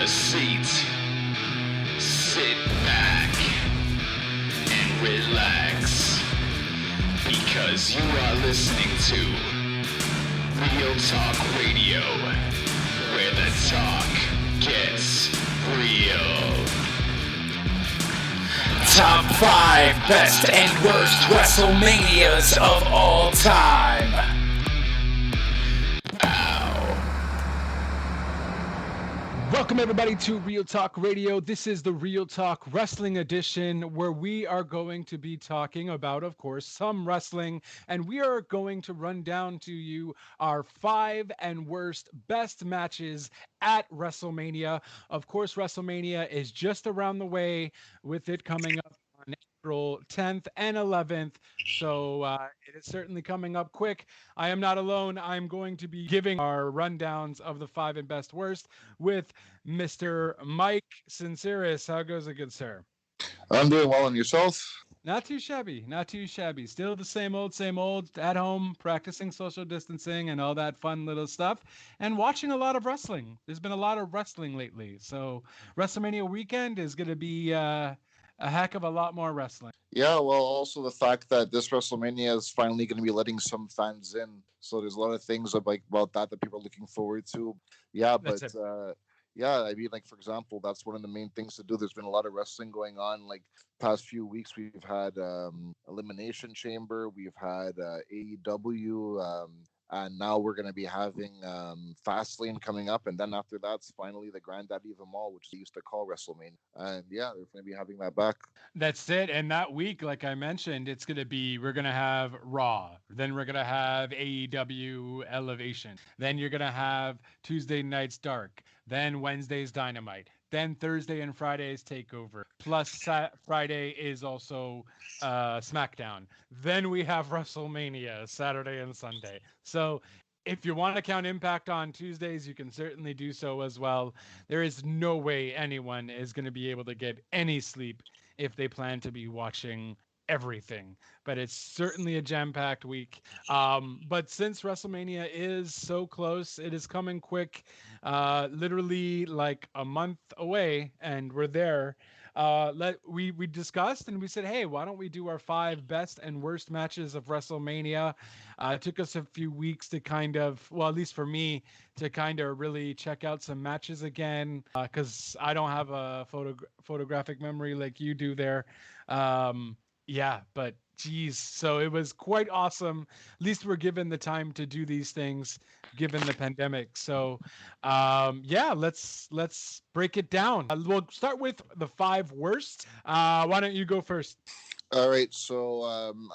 seat, sit back, and relax, because you are listening to Real Talk Radio, where the talk gets real. Top 5 best and worst WrestleManias of all time. Welcome everybody to Real Talk Radio. This is the Real Talk Wrestling edition, where we are going to be talking about, of course, some wrestling, and we are going to run down to you our 5 and worst best matches at WrestleMania. Of course, WrestleMania is just around the way, with it coming up on April 10th and 11th. So it is certainly coming up quick. I am not alone. I'm going to be giving our rundowns of the 5 and best worst with Mr. Mike Sinceris. How goes it, good sir? I'm doing well, and yourself? Not too shabby, not too shabby. Still the same old, at home, practicing social distancing and all that fun little stuff, and watching a lot of wrestling. There's been a lot of wrestling lately. So WrestleMania weekend is going to be a heck of a lot more wrestling. Yeah, well, also the fact that this WrestleMania is finally going to be letting some fans in. So there's a lot of things about that people are looking forward to. Yeah, but yeah, I mean, like, for example, that's one of the main things to do. There's been a lot of wrestling going on. Like, past few weeks, we've had Elimination Chamber, we've had AEW, and now we're going to be having Fastlane coming up. And then after that's finally the granddaddy of them all, which they used to call WrestleMania. And yeah, they're going to be having that back. That's it. And that week, like I mentioned, we're going to have Raw. Then we're going to have AEW Elevation. Then you're going to have Tuesday Night's Dark. Then Wednesday's Dynamite. Then Thursday and Friday's Takeover. Plus Friday is also SmackDown. Then we have WrestleMania Saturday and Sunday. So if you want to count Impact on Tuesdays, you can certainly do so as well. There is no way anyone is going to be able to get any sleep if they plan to be watching everything. But it's certainly a jam-packed week. But since WrestleMania is so close, it is coming quick, literally like a month away, and we're there. We discussed and we said, hey, why don't we do our 5 best and worst matches of WrestleMania? It took us a few weeks to kind of, well, at least for me, to kind of really check out some matches again, because I don't have a photographic memory like you do there. Yeah, but geez, so it was quite awesome. At least we're given the time to do these things, given the pandemic. So, yeah, let's break it down. We'll start with the 5 worst. Why don't you go first? All right, so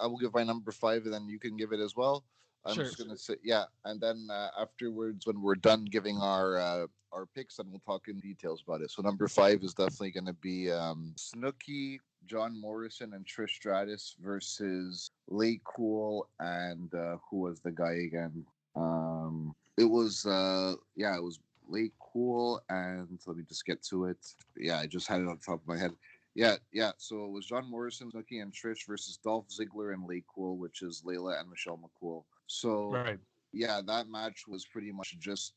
I will give my number 5, and then you can give it as well. I'm Sure. just gonna say, yeah, and then afterwards, when we're done giving our picks, then we'll talk in details about it. So number 5 is definitely gonna be Snooki, John Morrison, and Trish Stratus versus Late Cool and who was the guy again? It was Late Cool, and let me just get to it. Yeah, I just had it on top of my head. Yeah. So it was John Morrison, Snooki, and Trish versus Dolph Ziggler and Late Cool, which is Layla and Michelle McCool. So Right. yeah, that match was pretty much just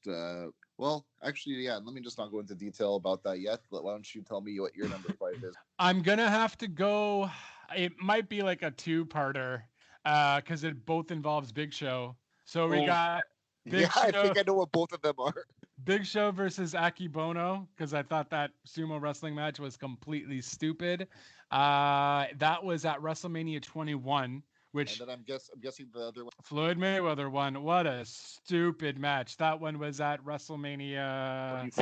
well, actually, yeah, let me just not go into detail about that yet. But why don't you tell me what your number 5 is? I'm gonna have to go. It might be like a 2-parter, because it both involves Big Show. So we got Big Show. I think I know what both of them are. Big Show versus Akebono, because I thought that sumo wrestling match was completely stupid. That was at WrestleMania 21, which and then I'm guessing the other one. Floyd Mayweather won. What a stupid match. That one was at WrestleMania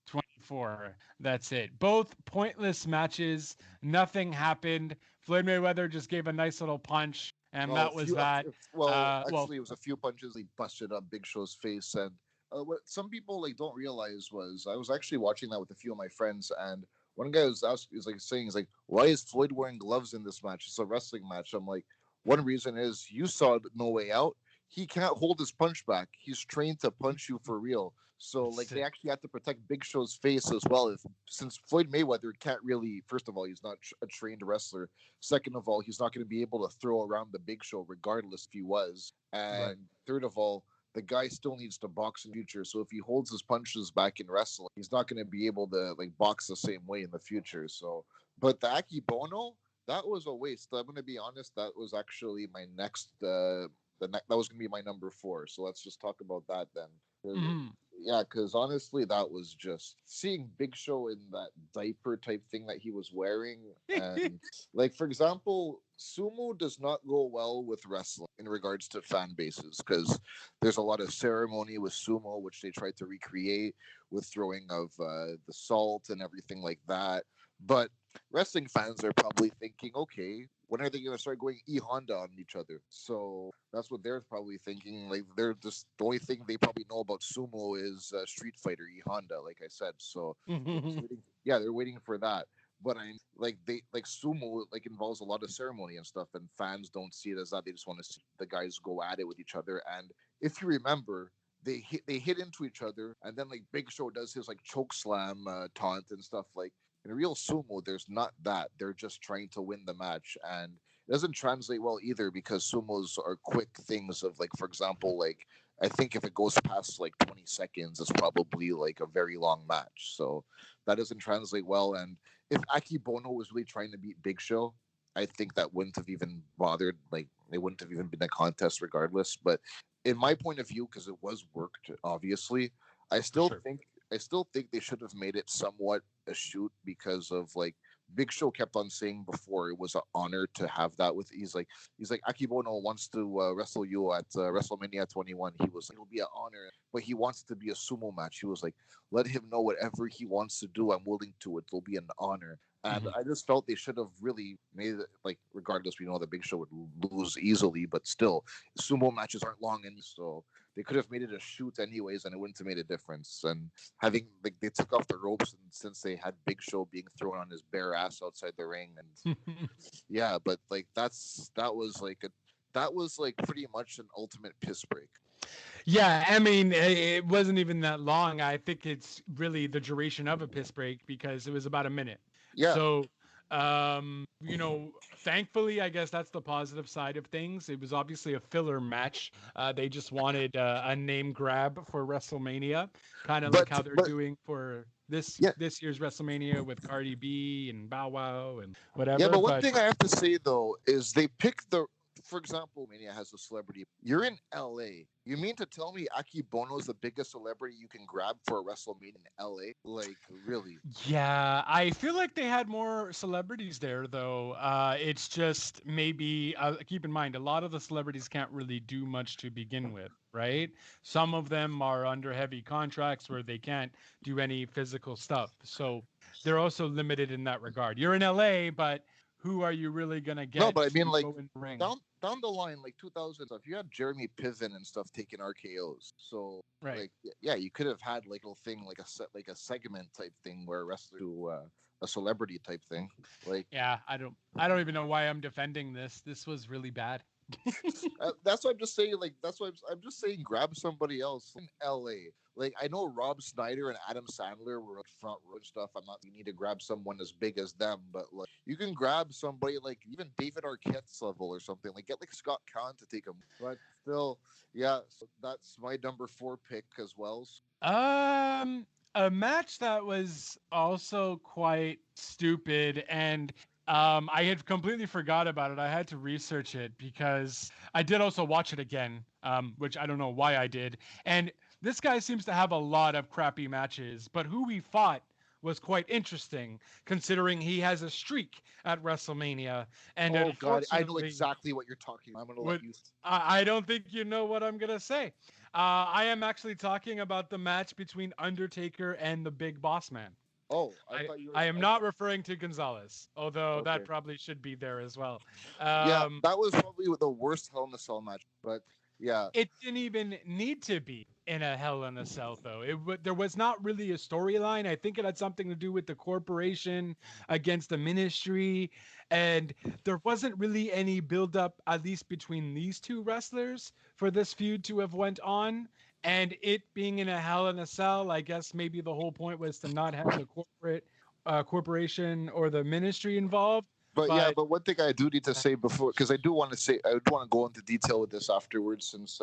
24. That's it. Both pointless matches. Nothing happened. Floyd Mayweather just gave a nice little punch, and that was that. Actually, it was a few punches. He busted up Big Show's face, and what some people don't realize was I was actually watching that with a few of my friends, and one guy was saying, why is Floyd wearing gloves in this match? It's a wrestling match. I'm like, one reason is you saw No Way Out. He can't hold his punch back. He's trained to punch you for real. So they actually have to protect Big Show's face as well. Since Floyd Mayweather can't really, first of all, he's not a trained wrestler. Second of all, he's not going to be able to throw around the Big Show regardless if he was. And Third of all, the guy still needs to box in the future. So if he holds his punches back in wrestling, he's not going to be able to like box the same way in the future. So, but the Akebono, that was a waste. I'm going to be honest. That was actually my next. That was going to be my number 4. So let's just talk about that then. Yeah, because honestly, that was just seeing Big Show in that diaper type thing that he was wearing. And, like, for example, sumo does not go well with wrestling in regards to fan bases because there's a lot of ceremony with sumo, which they tried to recreate with throwing of the salt and everything like that. But wrestling fans are probably thinking, okay, when are they going to start going E-Honda on each other? So that's what they're probably thinking. Like, they're just the only thing they probably know about sumo is Street Fighter E-Honda, like I said. So they're waiting for that. But like sumo like involves a lot of ceremony and stuff, and fans don't see it as that. They just want to see the guys go at it with each other. And if you remember, they hit into each other, and then like Big Show does his like choke slam taunt and stuff. Like in real sumo, there's not that. They're just trying to win the match, and it doesn't translate well either because sumos are quick things of like, for example, like I think if it goes past like 20 seconds, it's probably like a very long match. So that doesn't translate well. And if Akebono was really trying to beat Big Show, I think that wouldn't have even bothered. Like it wouldn't have even been a contest regardless. But in my point of view, because it was worked, obviously, I still think they should have made it somewhat a shoot because of like Big Show kept on saying before it was an honor to have that with. He's like Akebono wants to wrestle you at WrestleMania 21. He was like, it'll be an honor, but he wants to be a sumo match. He was like, let him know whatever he wants to do. I'm willing to it. It'll be an honor. And I just felt they should have really made it like, regardless, we know the Big Show would lose easily, but still, sumo matches aren't long, and so they could have made it a shoot anyways, and it wouldn't have made a difference. And having like they took off the ropes, and since they had Big Show being thrown on his bare ass outside the ring, and yeah, but like that was like pretty much an ultimate piss break. Yeah, I mean, it wasn't even that long. I think it's really the duration of a piss break because it was about a minute. Yeah. So, thankfully, I guess that's the positive side of things. It was obviously a filler match. They just wanted a name grab for WrestleMania, kind of like how they're doing for this year's WrestleMania with Cardi B and Bow Wow and whatever. Yeah, but one thing I have to say though is they picked for example, Mania has a celebrity. You're in LA. You mean to tell me Akebono is the biggest celebrity you can grab for a WrestleMania in LA? Like, really? Yeah, I feel like they had more celebrities there, though. It's just maybe, keep in mind, a lot of the celebrities can't really do much to begin with, right? Some of them are under heavy contracts where they can't do any physical stuff. So they're also limited in that regard. You're in LA, but who are you really going to get? No, but I mean, like, ring? Down the line, like 2000 stuff, you had Jeremy Piven and stuff taking RKOs. So, right. Like, yeah, you could have had like a little thing, like a segment type thing where a wrestler do a celebrity type thing. Like, yeah, I don't even know why I'm defending this. This was really bad. That's what I'm just saying. Like, that's what I'm just saying. Grab somebody else in LA. Like, I know Rob Schneider and Adam Sandler were like front row stuff. You need to grab someone as big as them, but like you can grab somebody like even David Arquette's level or something. Like get like Scott Kahn to take him. But still, yeah. So that's my number 4 pick as well. A match that was also quite stupid and I had completely forgot about it. I had to research it because I did also watch it again, which I don't know why I did. And this guy seems to have a lot of crappy matches, but who he fought was quite interesting considering he has a streak at WrestleMania. And oh God, I know exactly what you're talking about. I'm going to let you. I don't think you know what I'm going to say. I am actually talking about the match between Undertaker and the Big Boss Man. Oh, I thought you were. I am not referring to Gonzalez, although that probably should be there as well. Yeah, that was probably the worst Hell in a Cell match, but yeah. It didn't even need to be in a Hell in a Cell, though. There was not really a storyline. I think it had something to do with the corporation against the ministry, and there wasn't really any build-up, at least between these two wrestlers, for this feud to have went on. And it being in a Hell in a Cell, I guess maybe the whole point was to not have the corporation or the ministry involved. But yeah, but one thing I do need to say before, because I do want to go into detail with this afterwards, since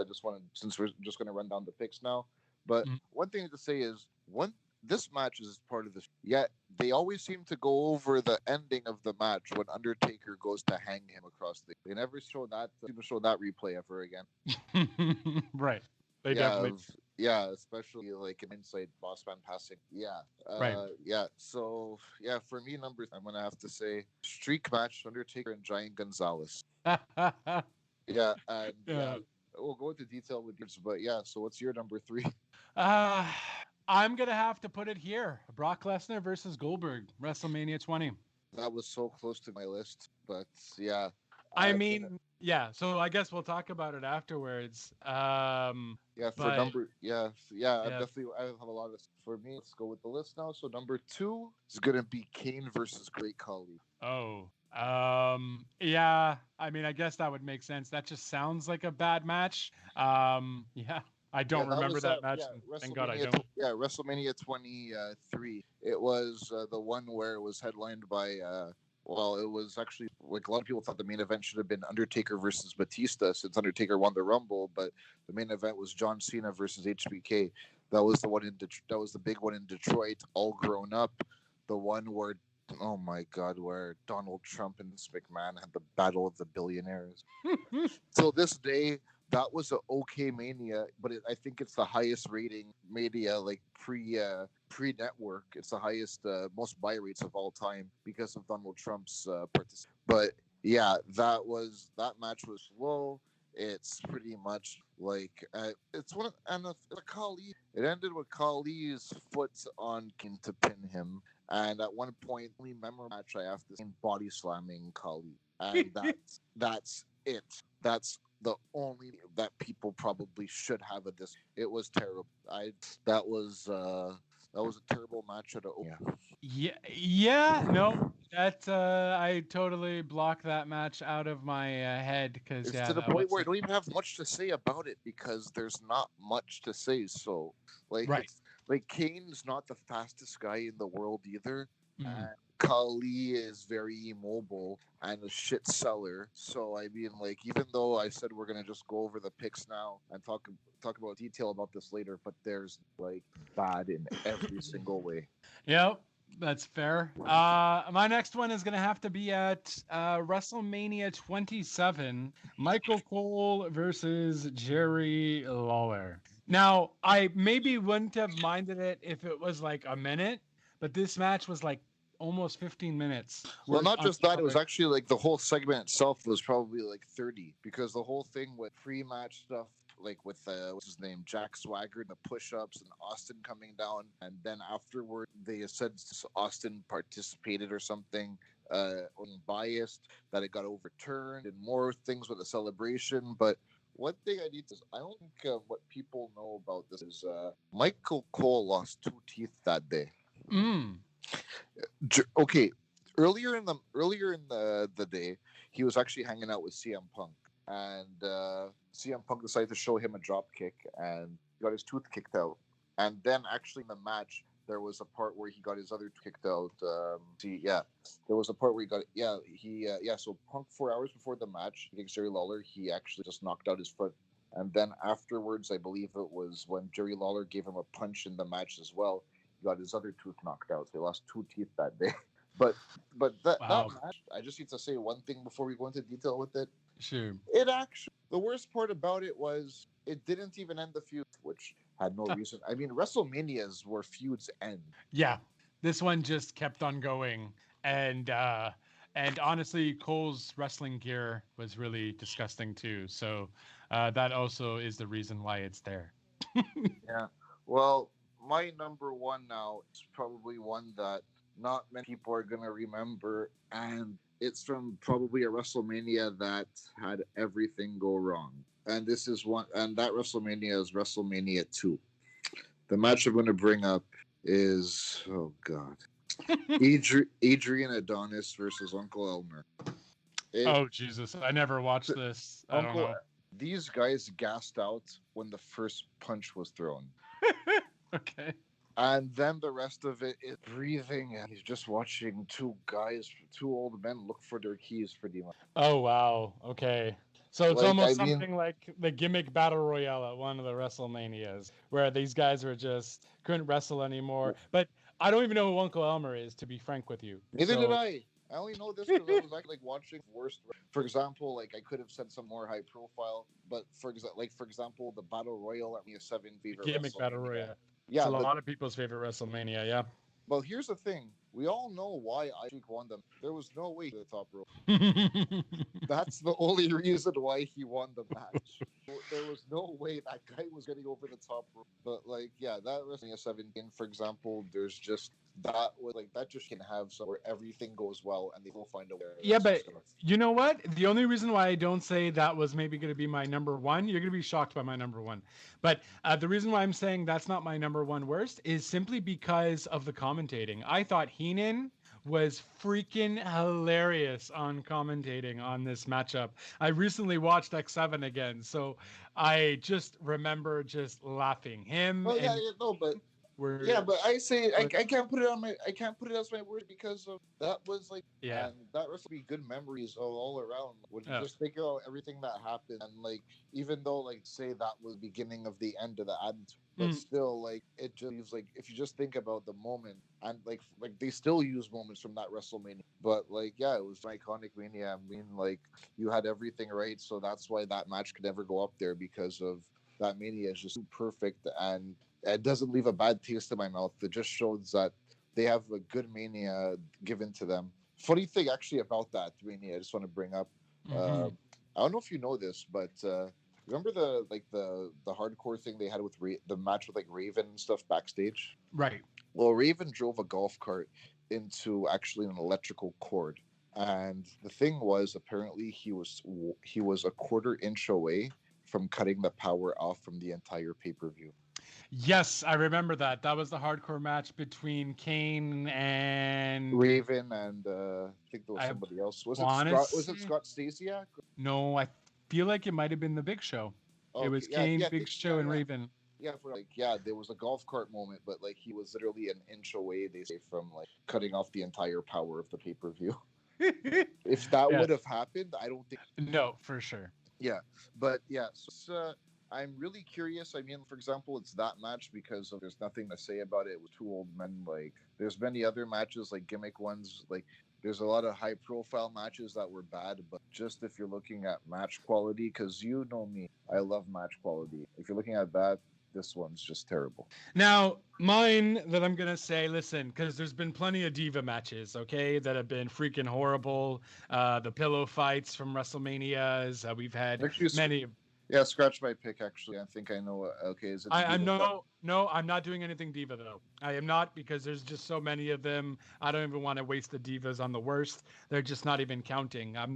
we're just going to run down the picks now. But one thing to say is, this match is part of this. Yet they always seem to go over the ending of the match when Undertaker goes to hang him across the. They never show that. Even show that replay ever again. Right. They definitely. Yeah, especially like in hindsight, boss man passing. Yeah. Right. Yeah. So yeah, for me, I'm gonna have to say streak match: Undertaker and Giant Gonzalez. Yeah, and we'll go into detail with yours, but yeah. So what's your number 3? I'm gonna have to put it here: Brock Lesnar versus Goldberg, WrestleMania 20. That was so close to my list, but yeah. I mean, yeah. So I guess we'll talk about it afterwards. Yeah, for number, I have a lot of. For me, let's go with the list now. So number 2 is gonna be Kane versus Great Khali. Oh, yeah. I mean, I guess that would make sense. That just sounds like a bad match. Yeah. I don't remember that match. Thank God I don't. Yeah, WrestleMania 23. It was the one where it was headlined by. Well, it was actually like a lot of people thought the main event should have been Undertaker versus Batista, since Undertaker won the Rumble, but the main event was John Cena versus HBK. That was the one that was the big one in Detroit, all grown up. The one where, oh my God, where Donald Trump and McMahon had the battle of the billionaires. So this day, that was an okay Mania, but I think it's the highest rating Mania, like pre-network. It's the highest, most buy rates of all time because of Donald Trump's participation. But yeah, that match was slow. It's pretty much like it's one of, and it's a Khali. It ended with Khali's foot on King to pin him, and at one point, only memorable match I have to say, body slamming Khali, and that's it. That's the only that people probably should have a this. It was terrible. That was a terrible match at all. Yeah. No, that I totally blocked that match out of my head because it's to the point where I don't even have much to say about it because there's not much to say. So like Kane's not the fastest guy in the world either. Khali is very immobile and a shit seller. So I mean, like, even though I said we're gonna just go over the picks now and talk about detail about this later, but there's like bad in every single way. Yep, that's fair. My next one is gonna have to be at WrestleMania 27, Michael Cole versus Jerry Lawler. Now, I maybe wouldn't have minded it if it was like a minute, but this match was like almost 15 minutes. Well, not just that, it was actually like the whole segment itself was probably like 30 because the whole thing with pre-match stuff, like with what's his name, Jack Swagger, and the push-ups and Austin coming down, and then afterward they said Austin participated or something unbiased, that it got overturned, and more things with the celebration. But one thing I need to, I don't think what people know about this is Michael Cole lost 2 teeth that day. Okay, earlier in the day, he was actually hanging out with CM Punk, and CM Punk decided to show him a drop kick and got his tooth kicked out. And then actually in the match, there was a part where he got his other tooth kicked out. There was a part where he got So Punk 4 hours before the match against Jerry Lawler, he actually just knocked out his foot. And then afterwards, I believe it was when Jerry Lawler gave him a punch in the match as well. He got his other tooth knocked out. So he lost 2 teeth that day. But that match, I just need to say one thing before we go into detail with it. Sure. The worst part about it was it didn't even end the feud, which had no reason. I mean, WrestleManias where feuds end. Yeah, this one just kept on going, and honestly, Cole's wrestling gear was really disgusting too. So that also is the reason why it's there. Yeah. Well, my number 1 now is probably one that not many people are going to remember, and it's from probably a WrestleMania that had everything go wrong. And this is one, and that WrestleMania is WrestleMania 2. The match I'm going to bring up is, oh God, Adrian Adonis versus Uncle Elmer. Oh, Jesus. I never watched this. I don't know. These guys gassed out when the first punch was thrown. Okay. And then the rest of it is breathing, and he's just watching two old men look for their keys pretty much. Oh, wow. Okay. So it's Like, I almost mean, something like the gimmick battle royale at one of the WrestleManias, where these guys were just couldn't wrestle anymore. But I don't even know who Uncle Elmer is, to be frank with you. neither did So I. I only know this because I was actually like watching worst. For example, like I could have said some more high profile, but for example, the battle royal at Mania 7 favorite gimmick battle WrestleMania. royale. Yeah, It's a but lot of people's favorite WrestleMania. Yeah. well, here's the thing: we all know why Sheik won them. There was no way to the top rope. That's the only reason why he won the match. There was no way that guy was getting over the top rope. But like, yeah, that WrestleMania 17, for example, there's just that just can have some where everything goes well and they will find a way. Yeah, but you know what? The only reason why I don't say that was maybe going to be my number one, you're going to be shocked by my number one. But the reason why I'm saying that's not my number one worst is simply because of the commentating. I thought Heenan was freaking hilarious on commentating on this matchup. I recently watched X7 again, so I just remember just laughing. Him Oh yeah, and yeah, no, but were yeah, but I say I can't put it as my word because of that was like and that was be good memories all around. When you just think about everything that happened and like even though like say that was the beginning of the end of the ad, but still like it just leaves like if you just think about the moment and like they still use moments from that WrestleMania. But like yeah, it was an iconic Mania. I mean like you had everything right, so that's why that match could never go up there because of that Mania is just perfect and it doesn't leave a bad taste in my mouth. It just shows that they have a good Mania given to them. Funny thing actually about that Mania, I just want to bring up. I don't know if you know this, but remember the hardcore thing they had with the match with like Raven and stuff backstage? Right. Well, Raven drove a golf cart into actually an electrical cord, and the thing was apparently he was a quarter inch away from cutting the power off from the entire pay-per-view. Yes, I remember that. That was the hardcore match between Kane and Raven, and I think there was somebody else. Was it Scott Stasiak? No, I feel like it might have been the Big Show. Oh, it was Kane, Big Show, and Raven. Yeah, there was a golf cart moment, but like he was literally an inch away, they say, from like cutting off the entire power of the pay-per-view. If that would have happened, I don't think. No, for sure. Yeah, but yeah, so I'm really curious. I mean, for example, it's that match because there's nothing to say about it with two old men. Like, there's many other matches, like gimmick ones. Like, there's a lot of high-profile matches that were bad, but just if you're looking at match quality, because you know me, I love match quality. If you're looking at that, this one's just terrible. Now, mine that I'm going to say, listen, because there's been plenty of diva matches, okay, that have been freaking horrible. The pillow fights from WrestleManias. We've had many. Yeah, scratch my pick, actually. I think I know. Okay, is it? No, I'm not doing anything diva, though. I am not because there's just so many of them. I don't even want to waste the divas on the worst. They're just not even counting. I'm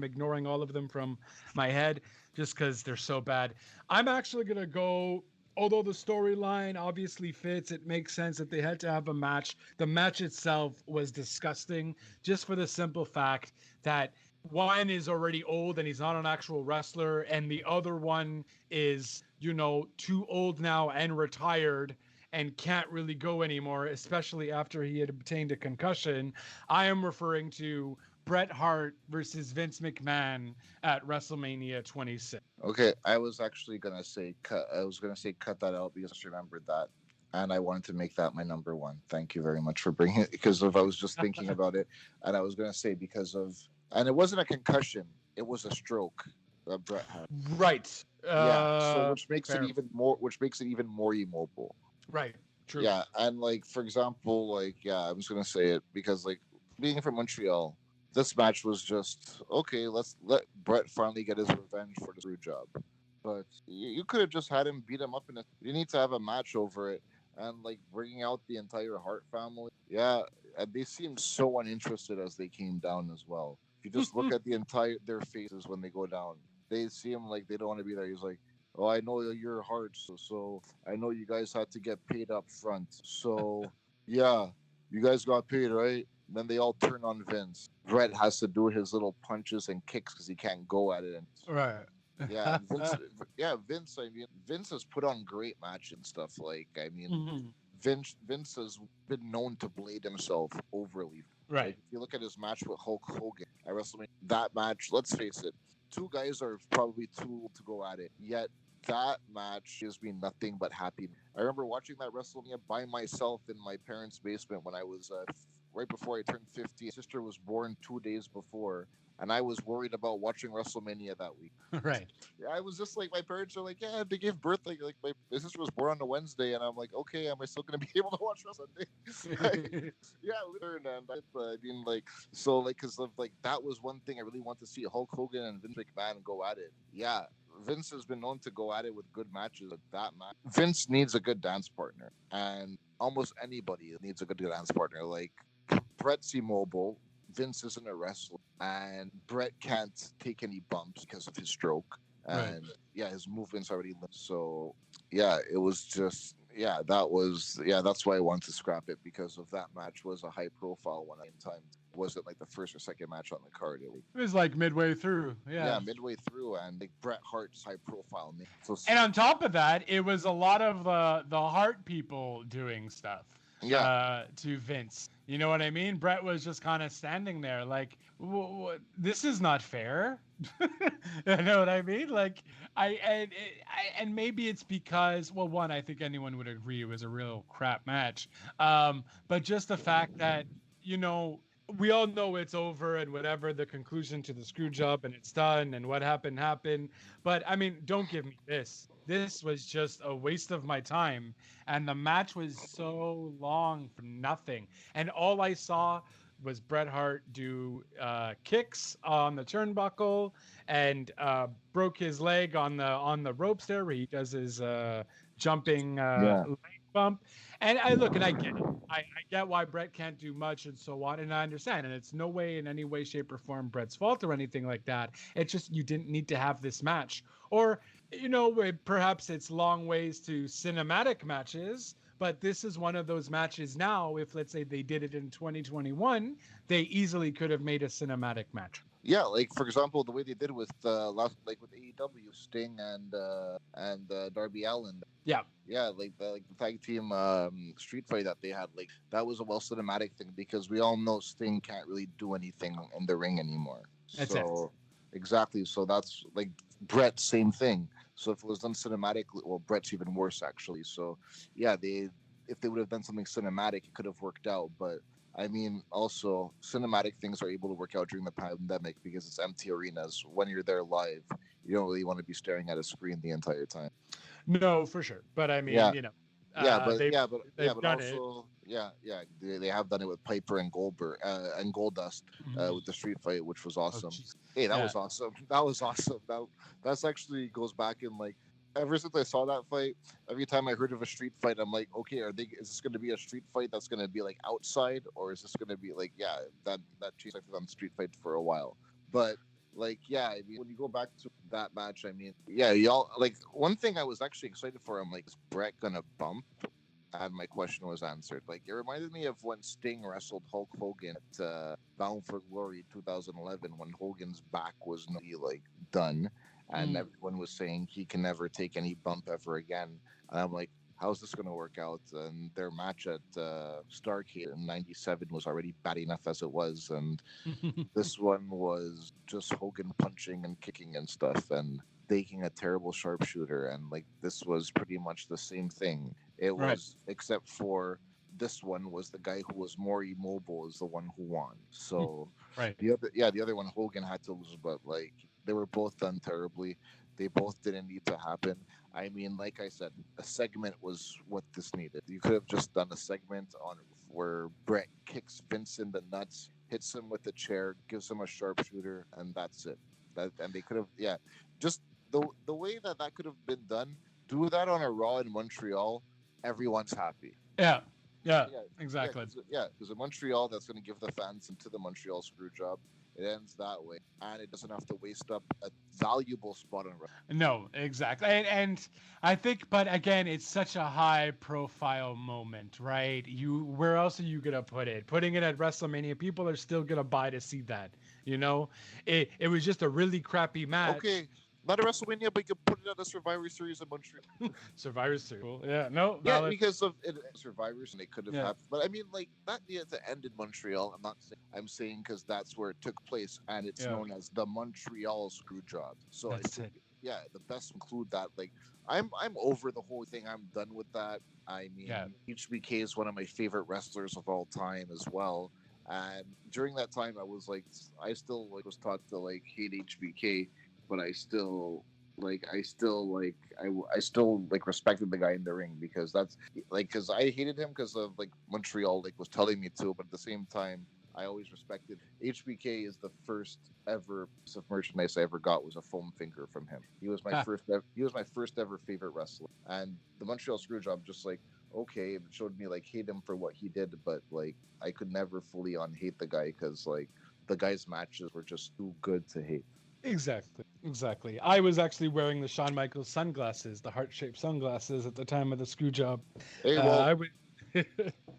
ignoring all of them from my head just because they're so bad. I'm actually going to go. Although the storyline obviously fits, it makes sense that they had to have a match. The match itself was disgusting just for the simple fact that one is already old and he's not an actual wrestler, and the other one is, too old now and retired and can't really go anymore, especially after he had obtained a concussion. I am referring to Bret Hart versus Vince McMahon at WrestleMania 26. Okay, I was actually gonna say cut. I was gonna say cut that out because I remembered that, and I wanted to make that my number one. Thank you very much for bringing it because I was just thinking about it, and I was gonna say and it wasn't a concussion; it was a stroke. Bret had. Right. So which makes it even more immobile. Right. True. Yeah, and like for example, I was gonna say it because like being from Montreal. This match was just okay. Let's let Bret finally get his revenge for the screw job. But you could have just had him beat him up you need to have a match over it and like bringing out the entire Hart family. Yeah, and they seemed so uninterested as they came down as well. If you just look at their faces when they go down, they seem like they don't want to be there. He's like, "Oh, I know you're Hart, so I know you guys had to get paid up front. So yeah, you guys got paid, right?" Then they all turn on Vince. Bret has to do his little punches and kicks because he can't go at it. Right. Vince. I mean, Vince has put on great matches and stuff. Like, I mean, Vince has been known to blade himself overly. Right. Like, if you look at his match with Hulk Hogan at WrestleMania, that match, let's face it, two guys are probably too old to go at it. Yet that match gives me nothing but happiness. I remember watching that WrestleMania by myself in my parents' basement when I was right before I turned 50. My sister was born 2 days before, and I was worried about watching WrestleMania that week. Right. Yeah, I was just like, my parents are like, yeah, they gave birth like my sister was born on a Wednesday, and I'm like, okay, am I still gonna be able to watch Sunday? Yeah, literally, and I mean, like, so like, cause of like that was one thing I really want to see Hulk Hogan and Vince McMahon go at it. Yeah, Vince has been known to go at it with good matches. But that match, Vince needs a good dance partner, and almost anybody needs a good dance partner. Like Bret's immobile. Vince isn't a wrestler, and Bret can't take any bumps because of his stroke. And yeah, his movement's already limp. So yeah, it was just that's why I wanted to scrap it, because of that match was a high profile one at the time. It wasn't like the first or second match on the card. It was like midway through. Yeah, midway through, and like Bret Hart's high profile. So, and on top of that, it was a lot of the Hart people doing stuff. To Vince. You know what I mean? Bret was just kind of standing there like, this is not fair. You know what I mean? Like, and maybe it's because, well, one, I think anyone would agree it was a real crap match. But just the fact that, you know, we all know it's over and whatever, the conclusion to the screw job, and it's done, and what happened. But I mean, don't give me this. This was just a waste of my time. And the match was so long for nothing. And all I saw was Bret Hart do kicks on the turnbuckle and broke his leg on the ropes there, where he does his jumping leg bump. And I get it. I get why Bret can't do much and so on, and I understand. And it's no way in any way, shape, or form Bret's fault or anything like that. It's just you didn't need to have this match. Or, you know, perhaps it's long ways to cinematic matches, but this is one of those matches now. If, let's say, they did it in 2021, they easily could have made a cinematic match. Yeah, like for example, the way they did with with AEW, Sting and Darby Allin. Yeah, like the tag team street fight that they had, like that was a well cinematic thing, because we all know Sting can't really do anything in the ring anymore. That's it. Exactly. So that's like Bret, same thing. So if it was done cinematically, well, Bret's even worse actually. So yeah, if they would have done something cinematic, it could have worked out. But I mean, also cinematic things are able to work out during the pandemic because it's empty arenas. When you're there live, you don't really want to be staring at a screen the entire time. No, for sure. But I mean, you know. They have done it with Piper and Goldberg and Goldust with the street fight, which was awesome. Was awesome. That was awesome. That's actually goes back in like ever since I saw that fight. Every time I heard of a street fight, I'm like, okay, is this going to be a street fight that's going to be like outside, or is this going to be like that changed on street fight for a while, but. Like, yeah, I mean, when you go back to that match, I mean, yeah, y'all, like, one thing I was actually excited for, I'm like, is Bret gonna bump? And my question was answered. Like, it reminded me of when Sting wrestled Hulk Hogan at Bound for Glory 2011, when Hogan's back was nearly, like, done, and everyone was saying he can never take any bump ever again. And I'm like, how's this going to work out? And their match at Starrcade in '97 was already bad enough as it was, and this one was just Hogan punching and kicking and stuff, and taking a terrible sharpshooter, and like this was pretty much the same thing. It was, except for this one was the guy who was more immobile is the one who won. So the other one Hogan had to lose, but like they were both done terribly. They both didn't need to happen. I mean, like I said, a segment was what this needed. You could have just done a segment on where Bret kicks Vince in the nuts, hits him with a chair, gives him a sharpshooter, and that's it. And they could have, just the way that could have been done. Do that on a Raw in Montreal. Everyone's happy. Yeah, exactly. Because in Montreal, that's going to give the fans into the Montreal screw job. It ends that way, and it doesn't have to waste up a valuable spot on Raw. No, exactly. And I think, but again, it's such a high-profile moment, right? Where else are you gonna put it? Putting it at WrestleMania, people are still gonna buy to see that. You know, it was just a really crappy match. Okay. Not a WrestleMania, but you could put it at a Survivor Series in Montreal. Survivor Series. Cool. Yeah, no, Yeah, valid. because of Survivors, and they could have Yeah. happened. But I mean, like that needed to end in Montreal. I'm not saying. I'm saying because that's where it took place, and it's Yeah. known as the Montreal Screwjob. So That's I think, it. yeah, the best include that. Like, I'm over the whole thing. I'm done with that. I mean, Yeah. HBK is one of my favorite wrestlers of all time as well. And during that time, I still like was taught to like hate HBK, but I still like respected the guy in the ring because that's like because I hated him because of like Montreal like was telling me to, but at the same time I always respected HBK. Is the first ever piece of merchandise I ever got was a foam finger from him. He was my first ever favorite wrestler, and the Montreal Screwjob just like okay, it showed me like hate him for what he did, but like I could never fully on hate the guy because like the guy's matches were just too good to hate. Exactly. I was actually wearing the Shawn Michaels sunglasses, the heart-shaped sunglasses, at the time of the screw job. Hey, well, I would.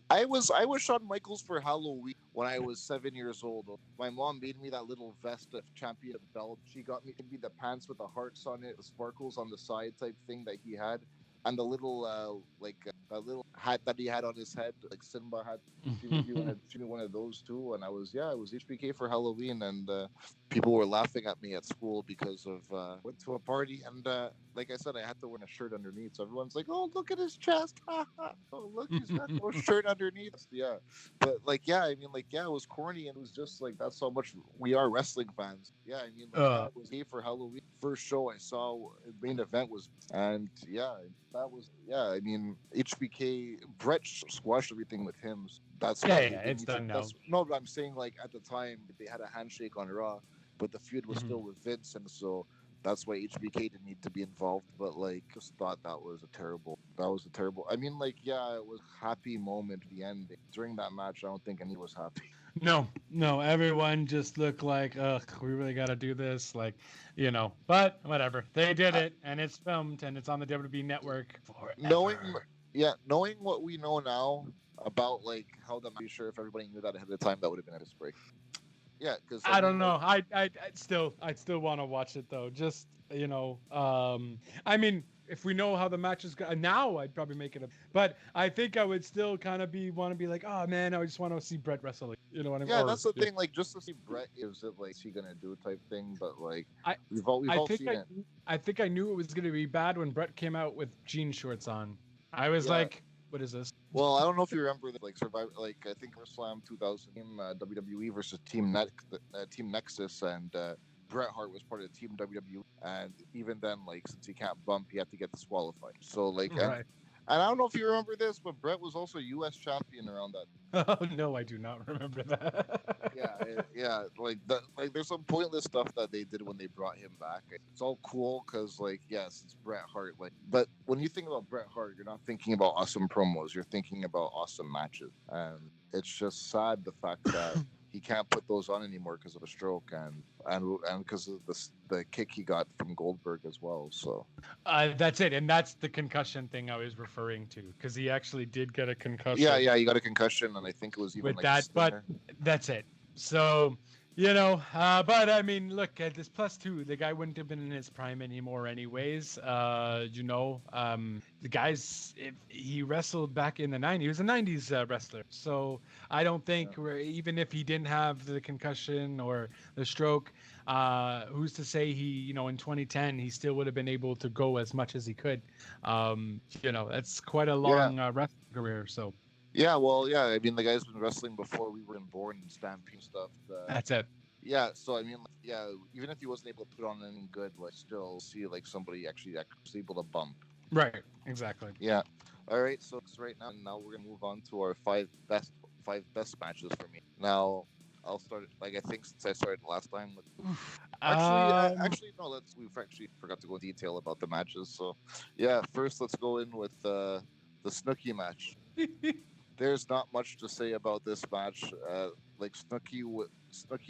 I was Shawn Michaels for Halloween when I was 7 years old. My mom made me that little vest of champion belt. She got me the pants with the hearts on it, the sparkles on the side type thing that he had, and the little that little hat that he had on his head, like Simba had. She made me one of those too, and I was HBK for Halloween, and people were laughing at me at school because of went to a party and like I said, I had to wear a shirt underneath. So everyone's like, "Oh, look at his chest! Oh, look, he's got no shirt underneath." Yeah, but like, yeah, I mean, like, yeah, it was corny and it was just like that's how much we are wrestling fans. Yeah, I mean, like, yeah, it was gay for Halloween. First show I saw, main event was, and yeah, that was I mean, HBK Bret squashed everything with him. So that's why it's done now. No, but I'm saying like at the time they had a handshake on Raw, but the feud was still with Vince, and so that's why HBK didn't need to be involved. But like, just thought that was a terrible. I mean, like, yeah, it was a happy moment at the end. During that match, I don't think anyone was happy. No, everyone just looked like, ugh, we really got to do this, like, but whatever. They did it, and it's filmed, and it's on the WWE Network forever. Knowing what we know now about like how the match, sure if everybody knew that ahead of time, that would have been a break. Yeah, because I don't know. I'd still want to watch it though. Just I mean, if we know how the match is going now, I'd probably make it but I think I would still kind of want to be like, oh man, I just want to see Bret wrestle. You know what I mean? Yeah, that's the thing. Like, just to see Bret, is it like is he gonna do type thing? But like, we've all seen it. I think I knew it was gonna be bad when Bret came out with jean shorts on. I was like, what is this? Well, I don't know if you remember, like Survivor, like I think SummerSlam 2000, WWE versus Team Nexus, and Bret Hart was part of Team WWE, and even then, like since he can't bump, he had to get disqualified. So like, and I don't know if you remember this, but Bret was also U.S. champion around that. Oh no, I do not remember that. Like there's some pointless stuff that they did when they brought him back. It's all cool because like yes, it's Bret Hart. Like, but when you think about Bret Hart, you're not thinking about awesome promos. You're thinking about awesome matches, and it's just sad the fact that he can't put those on anymore because of a stroke and because of the kick he got from Goldberg as well. So that's it, and that's the concussion thing I was referring to because he actually did get a concussion. Yeah, he got a concussion, and I think it was even with like that. But that's it. So but I mean, look at this +2. The guy wouldn't have been in his prime anymore, anyways. The guy's if he wrestled back in the '90s, he was a '90s wrestler. So I don't think even if he didn't have the concussion or the stroke, who's to say he, in 2010 he still would have been able to go as much as he could. That's quite a long wrestling career. So. Yeah, well, yeah. I mean, the guy's been wrestling before we were born and Stampede stuff. That's it. Yeah, so I mean, even if he wasn't able to put on anything good, like still see like somebody actually able to bump. Right. Exactly. Yeah. All right. So right now we're gonna move on to our five best matches for me. Now I'll start. Like I think since I started last time with. Actually, no. We've actually forgot to go in detail about the matches. So, yeah. First, let's go in with the Snooki match. There's not much to say about this match. Like Snooki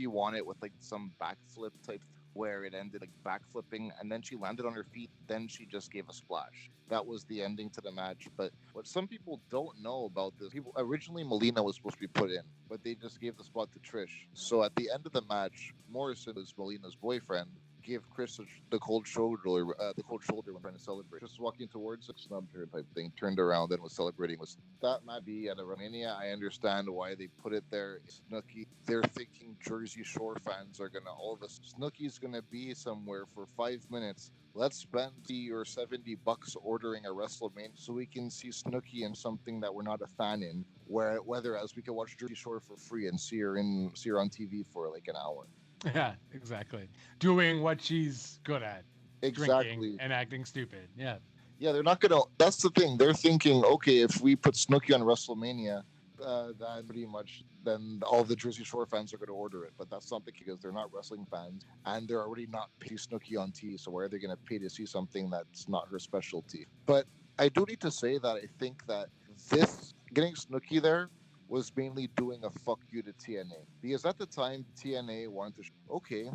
won it with like some backflip type where it ended like backflipping, and then she landed on her feet. Then she just gave a splash. That was the ending to the match. But what some people don't know about this, originally Melina was supposed to be put in, but they just gave the spot to Trish. So at the end of the match, Morrison was Melina's boyfriend. gave Chris the cold shoulder, when trying to celebrate. Just walking towards it, snubbed her type thing. Turned around and was celebrating. Was that might be at a Mania? I understand why they put it there. Snooki. They're thinking Jersey Shore fans are gonna all of us. Snooki's gonna be somewhere for 5 minutes. Let's spend $50 or $70 ordering a WrestleMania so we can see Snooki in something that we're not a fan in. Whether as we can watch Jersey Shore for free and see her on TV for like an hour. Yeah, exactly. Doing what she's good at. Exactly. Drinking and acting stupid. Yeah. Yeah, they're not gonna. That's the thing. They're thinking, okay, if we put Snooki on WrestleMania, then pretty much, then all the Jersey Shore fans are going to order it. But that's not the case because they're not wrestling fans, and they're already not paying Snooki on TV. So why are they going to pay to see something that's not her specialty? But I do need to say that I think that this getting Snooki there was mainly doing a fuck you to TNA, because at the time TNA wanted to okay,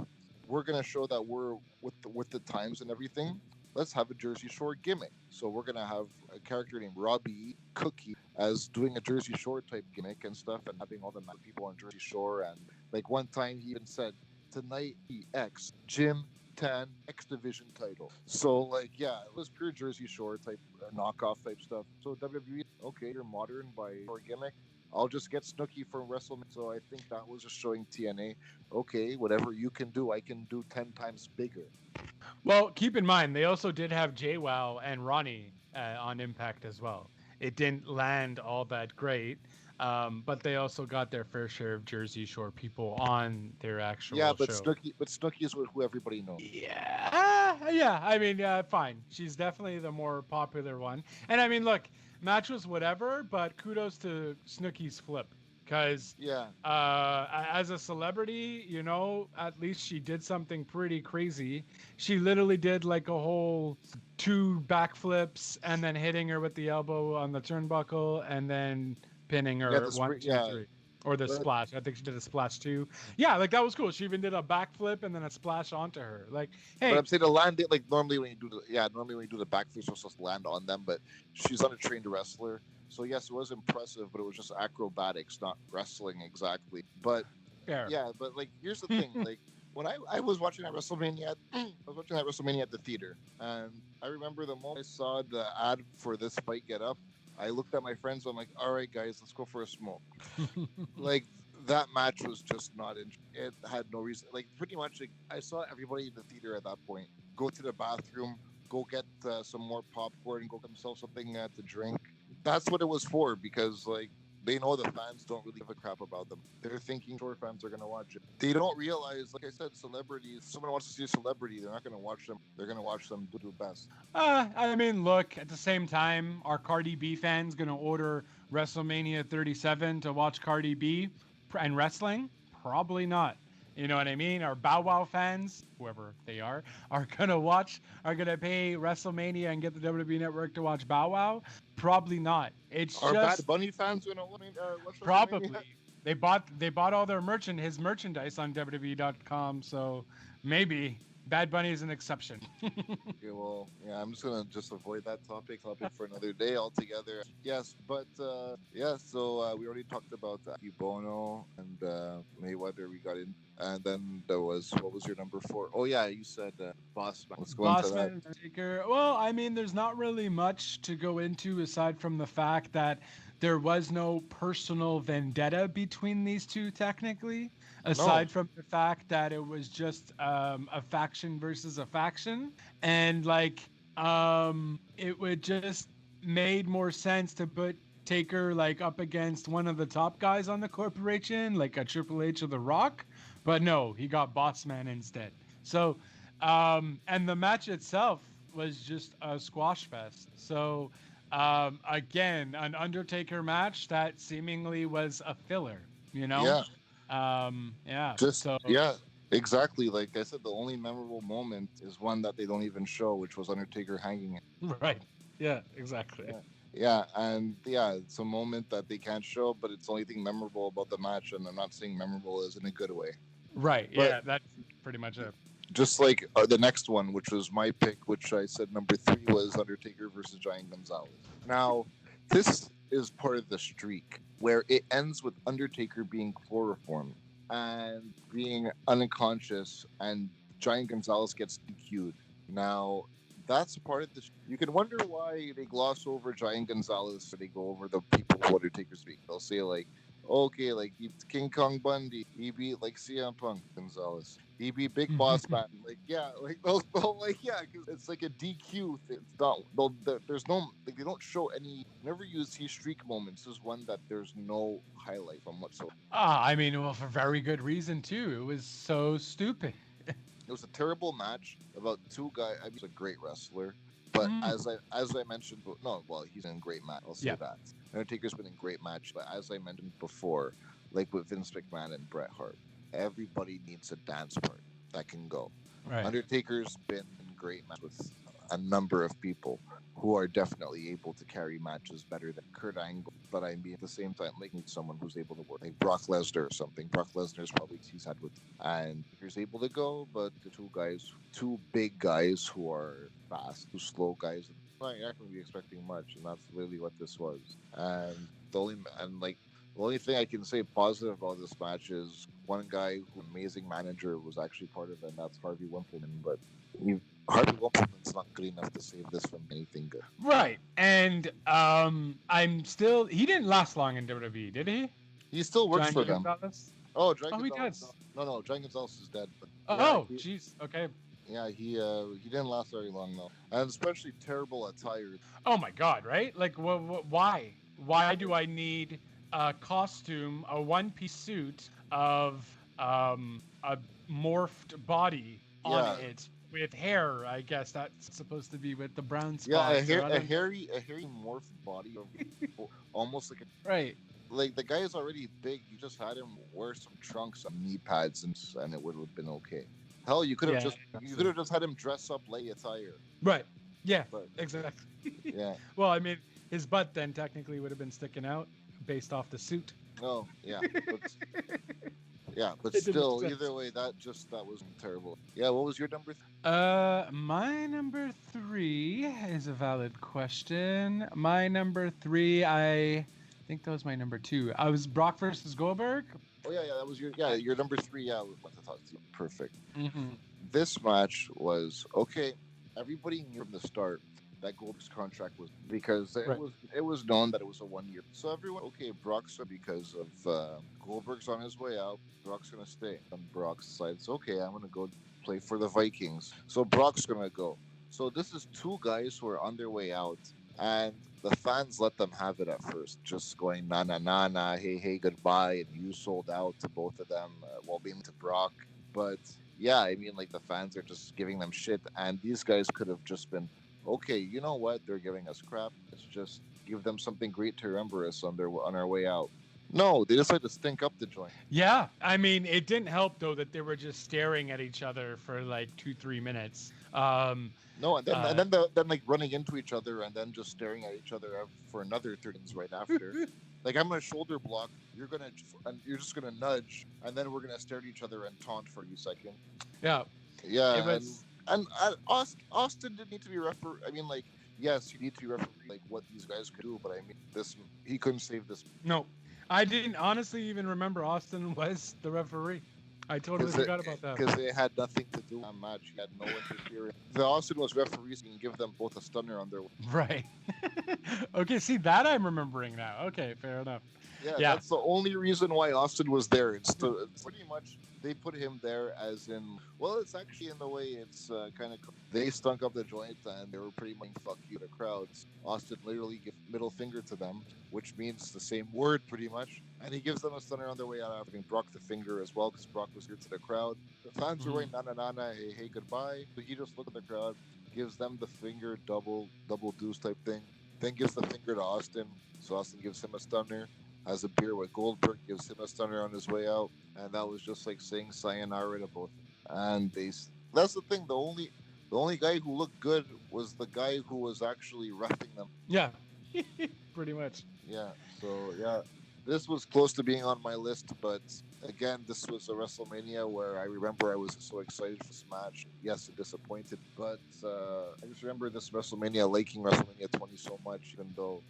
we're going to show that we're with the times and everything. Let's have a Jersey Shore gimmick. So we're going to have a character named Robbie Cookie as doing a Jersey Shore type gimmick and stuff, and having all the people on Jersey Shore. And like one time he even said, tonight X Jim Tan X Division title. So like, yeah, it was pure Jersey Shore type knockoff type stuff. So WWE, okay, you're modern by your gimmick. I'll just get Snooki from WrestleMania. So I think that was just showing TNA, okay, whatever you can do, I can do 10 times bigger. Well, keep in mind, they also did have JWoww and Ronnie on Impact as well. It didn't land all that great, but they also got their fair share of Jersey Shore people on their actual show. Snooki is who everybody knows. Yeah. I mean, fine. She's definitely the more popular one. And I mean, look, match was whatever, but kudos to Snooki's flip. Because as a celebrity, you know, at least she did something pretty crazy. She literally did like a whole 2 backflips and then hitting her with the elbow on the turnbuckle and then pinning her 1, 2, 3. Or the splash. I think she did a splash too. Yeah, like that was cool. She even did a backflip and then a splash onto her. Like, hey. But I'm saying to land it, like normally when you do the backflip, you're supposed to land on them, but she's not a trained wrestler. So yes, it was impressive, but it was just acrobatics, not wrestling exactly. But yeah, but like here's the thing, like when I was watching that WrestleMania, at the theater, and I remember the moment I saw the ad for this fight get up, I looked at my friends. I'm like, all right, guys, let's go for a smoke. Like that match was just not. It had no reason. Like pretty much, like, I saw everybody in the theater at that point go to the bathroom, go get some more popcorn, and go get themselves something to drink. That's what it was for, because like they know the fans don't really give a crap about them. They're thinking Shore fans are going to watch it. They don't realize, like I said, celebrities, if someone wants to see a celebrity, they're not going to watch them. They're going to watch them do best. I mean, look, at the same time, are Cardi B fans going to order WrestleMania 37 to watch Cardi B and wrestling? Probably not. You know what I mean? Our Bow Wow fans, whoever they are going to pay WrestleMania and get the WWE Network to watch Bow Wow? Probably not. Are Bad Bunny fans going to watch probably. They bought all their his merchandise on WWE.com, so maybe Bad Bunny is an exception. Okay, well, yeah, I'm just gonna avoid that topic for another day altogether. Yes, but so we already talked about Akebono and Mayweather. We got in, and then there was, what was your number 4? Oh yeah, you said Bossman. Let's go into that. Undertaker. Well, I mean, there's not really much to go into aside from the fact that there was no personal vendetta between these two, technically. Aside from the fact that it was just a faction versus a faction, and like it would just made more sense to put Taker like up against one of the top guys on the corporation, like a Triple H or The Rock, but no, he got Bossman instead. So and the match itself was just a squash fest. So again, an Undertaker match that seemingly was a filler, you know? Yeah. Yeah, exactly. Like I said, the only memorable moment is one that they don't even show, which was Undertaker hanging it. Right. Yeah, exactly. Yeah, and it's a moment that they can't show, but it's the only thing memorable about the match, and I'm not saying memorable as in a good way. Right. But yeah, that's pretty much it. Just like the next one, which was my pick, which I said number 3 was Undertaker versus Giant Gonzalez. Now, this is part of the streak where it ends with Undertaker being chloroformed and being unconscious and Giant Gonzalez gets DQ'd. Now, that's part of the. You can wonder why they gloss over Giant Gonzalez, so they go over the people who Undertaker speak. They'll say like, okay, like he King Kong Bundy, he beat like CM Punk Gonzalez, he beat Big Boss Man, like yeah, like those, like yeah, because it's like a DQ. It's not. There's no like they don't show any. Whenever you see streak moments, there's one that there's no highlight from whatsoever. I mean, well, for very good reason too. It was so stupid. It was a terrible match about two guys. I mean, he's a great wrestler, but as I mentioned, no, well, he's in a great match. I'll say that. Undertaker's been in great match, but as I mentioned before, like with Vince McMahon and Bret Hart, everybody needs a dance part that can go. Right. Undertaker's been in great match with a number of people who are definitely able to carry matches better than Kurt Angle. But I mean, at the same time, like need someone who's able to work, like Brock Lesnar or something. Brock Lesnar's probably he's had with, and he's able to go. But the two big guys who are fast, two slow guys, you're not going to be expecting much, and that's really what this was. And the only thing I can say positive about this match is one guy who amazing manager was actually part of it, and that's Harvey Wippleman. But Harvey Wippleman's not good enough to save this from anything good. Right. And he didn't last long in WWE, did he? He still works for them. Gonzalez? Oh, Giant he Gonzalez. does. No, Giant Gonzalez is dead. But Jeez. Okay. Yeah, he didn't last very long though, and especially terrible attire. Oh my God! Right? Like, why? Why do I need a costume, a one-piece suit of a morphed body on it with hair? I guess that's supposed to be with the brown spots. Yeah, a hairy morphed body, almost like a right. Like the guy is already big. You just had him wear some trunks, some knee pads, and it would have been okay. Hell, you could have just had him dress up lay attire. Right. Yeah. But, exactly. Yeah. Well, I mean, his butt then technically would have been sticking out based off the suit. Oh yeah. But still, either way, that was terrible. Yeah. What was your number? My number 3 is a valid question. My number 3, I think that was my number 2. I was Brock versus Goldberg. Oh yeah, that was your number 3. Yeah, I was about to talk to you. Perfect. Mm-hmm. This match was okay. Everybody knew from the start that Goldberg's contract was because it was known that it was a 1 year. So everyone, okay, Brock's because of Goldberg's on his way out. Brock's gonna stay. And Brock decides, okay, I'm gonna go play for the Vikings. So Brock's gonna go. So this is two guys who are on their way out, and the fans let them have it at first, just going na na na na, hey goodbye, and you sold out to both of them while being to Brock. But yeah, I mean, like the fans are just giving them shit, and these guys could have just been, okay, you know what? They're giving us crap. Let's just give them something great to remember us on our way out. No, they decided to stink up the joint. Yeah, I mean, it didn't help though that they were just staring at each other for like 2-3 minutes. No, and then like running into each other and then just staring at each other for another 30 minutes right after. Like I'm gonna shoulder block, you're just gonna nudge, and then we're gonna stare at each other and taunt for a few seconds. Yeah. Yeah. It was... and Austin didn't need to be referee. I mean, like, yes, you need to be referee like what these guys could do, but I mean, he couldn't save this. No, I didn't honestly even remember Austin was the referee. I totally forgot about that. Because they had nothing to do with that match. You had no interference. The Austin was referees, you can give them both a stunner on their way. Right. Okay, see, that I'm remembering now. Okay, fair enough. Yeah, that's the only reason why Austin was there. It's pretty much they put him there as in, well, it's actually in the way it's kind of, they stunk up the joint and they were pretty much fuck you to crowds. Austin literally gave middle finger to them, which means the same word pretty much. And he gives them a stunner on their way out after giving Brock the finger as well, because Brock was here to the crowd. The fans were going na hey goodbye. So he just looked at the crowd, gives them the finger, double deuce type thing, then gives the finger to Austin. So Austin gives him a stunner. Has a beer with Goldberg, gives him a stunner on his way out, and that was just like saying sayonara to both. And that's the thing. The only guy who looked good was the guy who was actually roughing them. Yeah, pretty much. Yeah. So yeah, this was close to being on my list, but again, this was a WrestleMania where I remember I was so excited for this match. Yes, it disappointed, but I just remember this WrestleMania liking WrestleMania 20 so much, even though.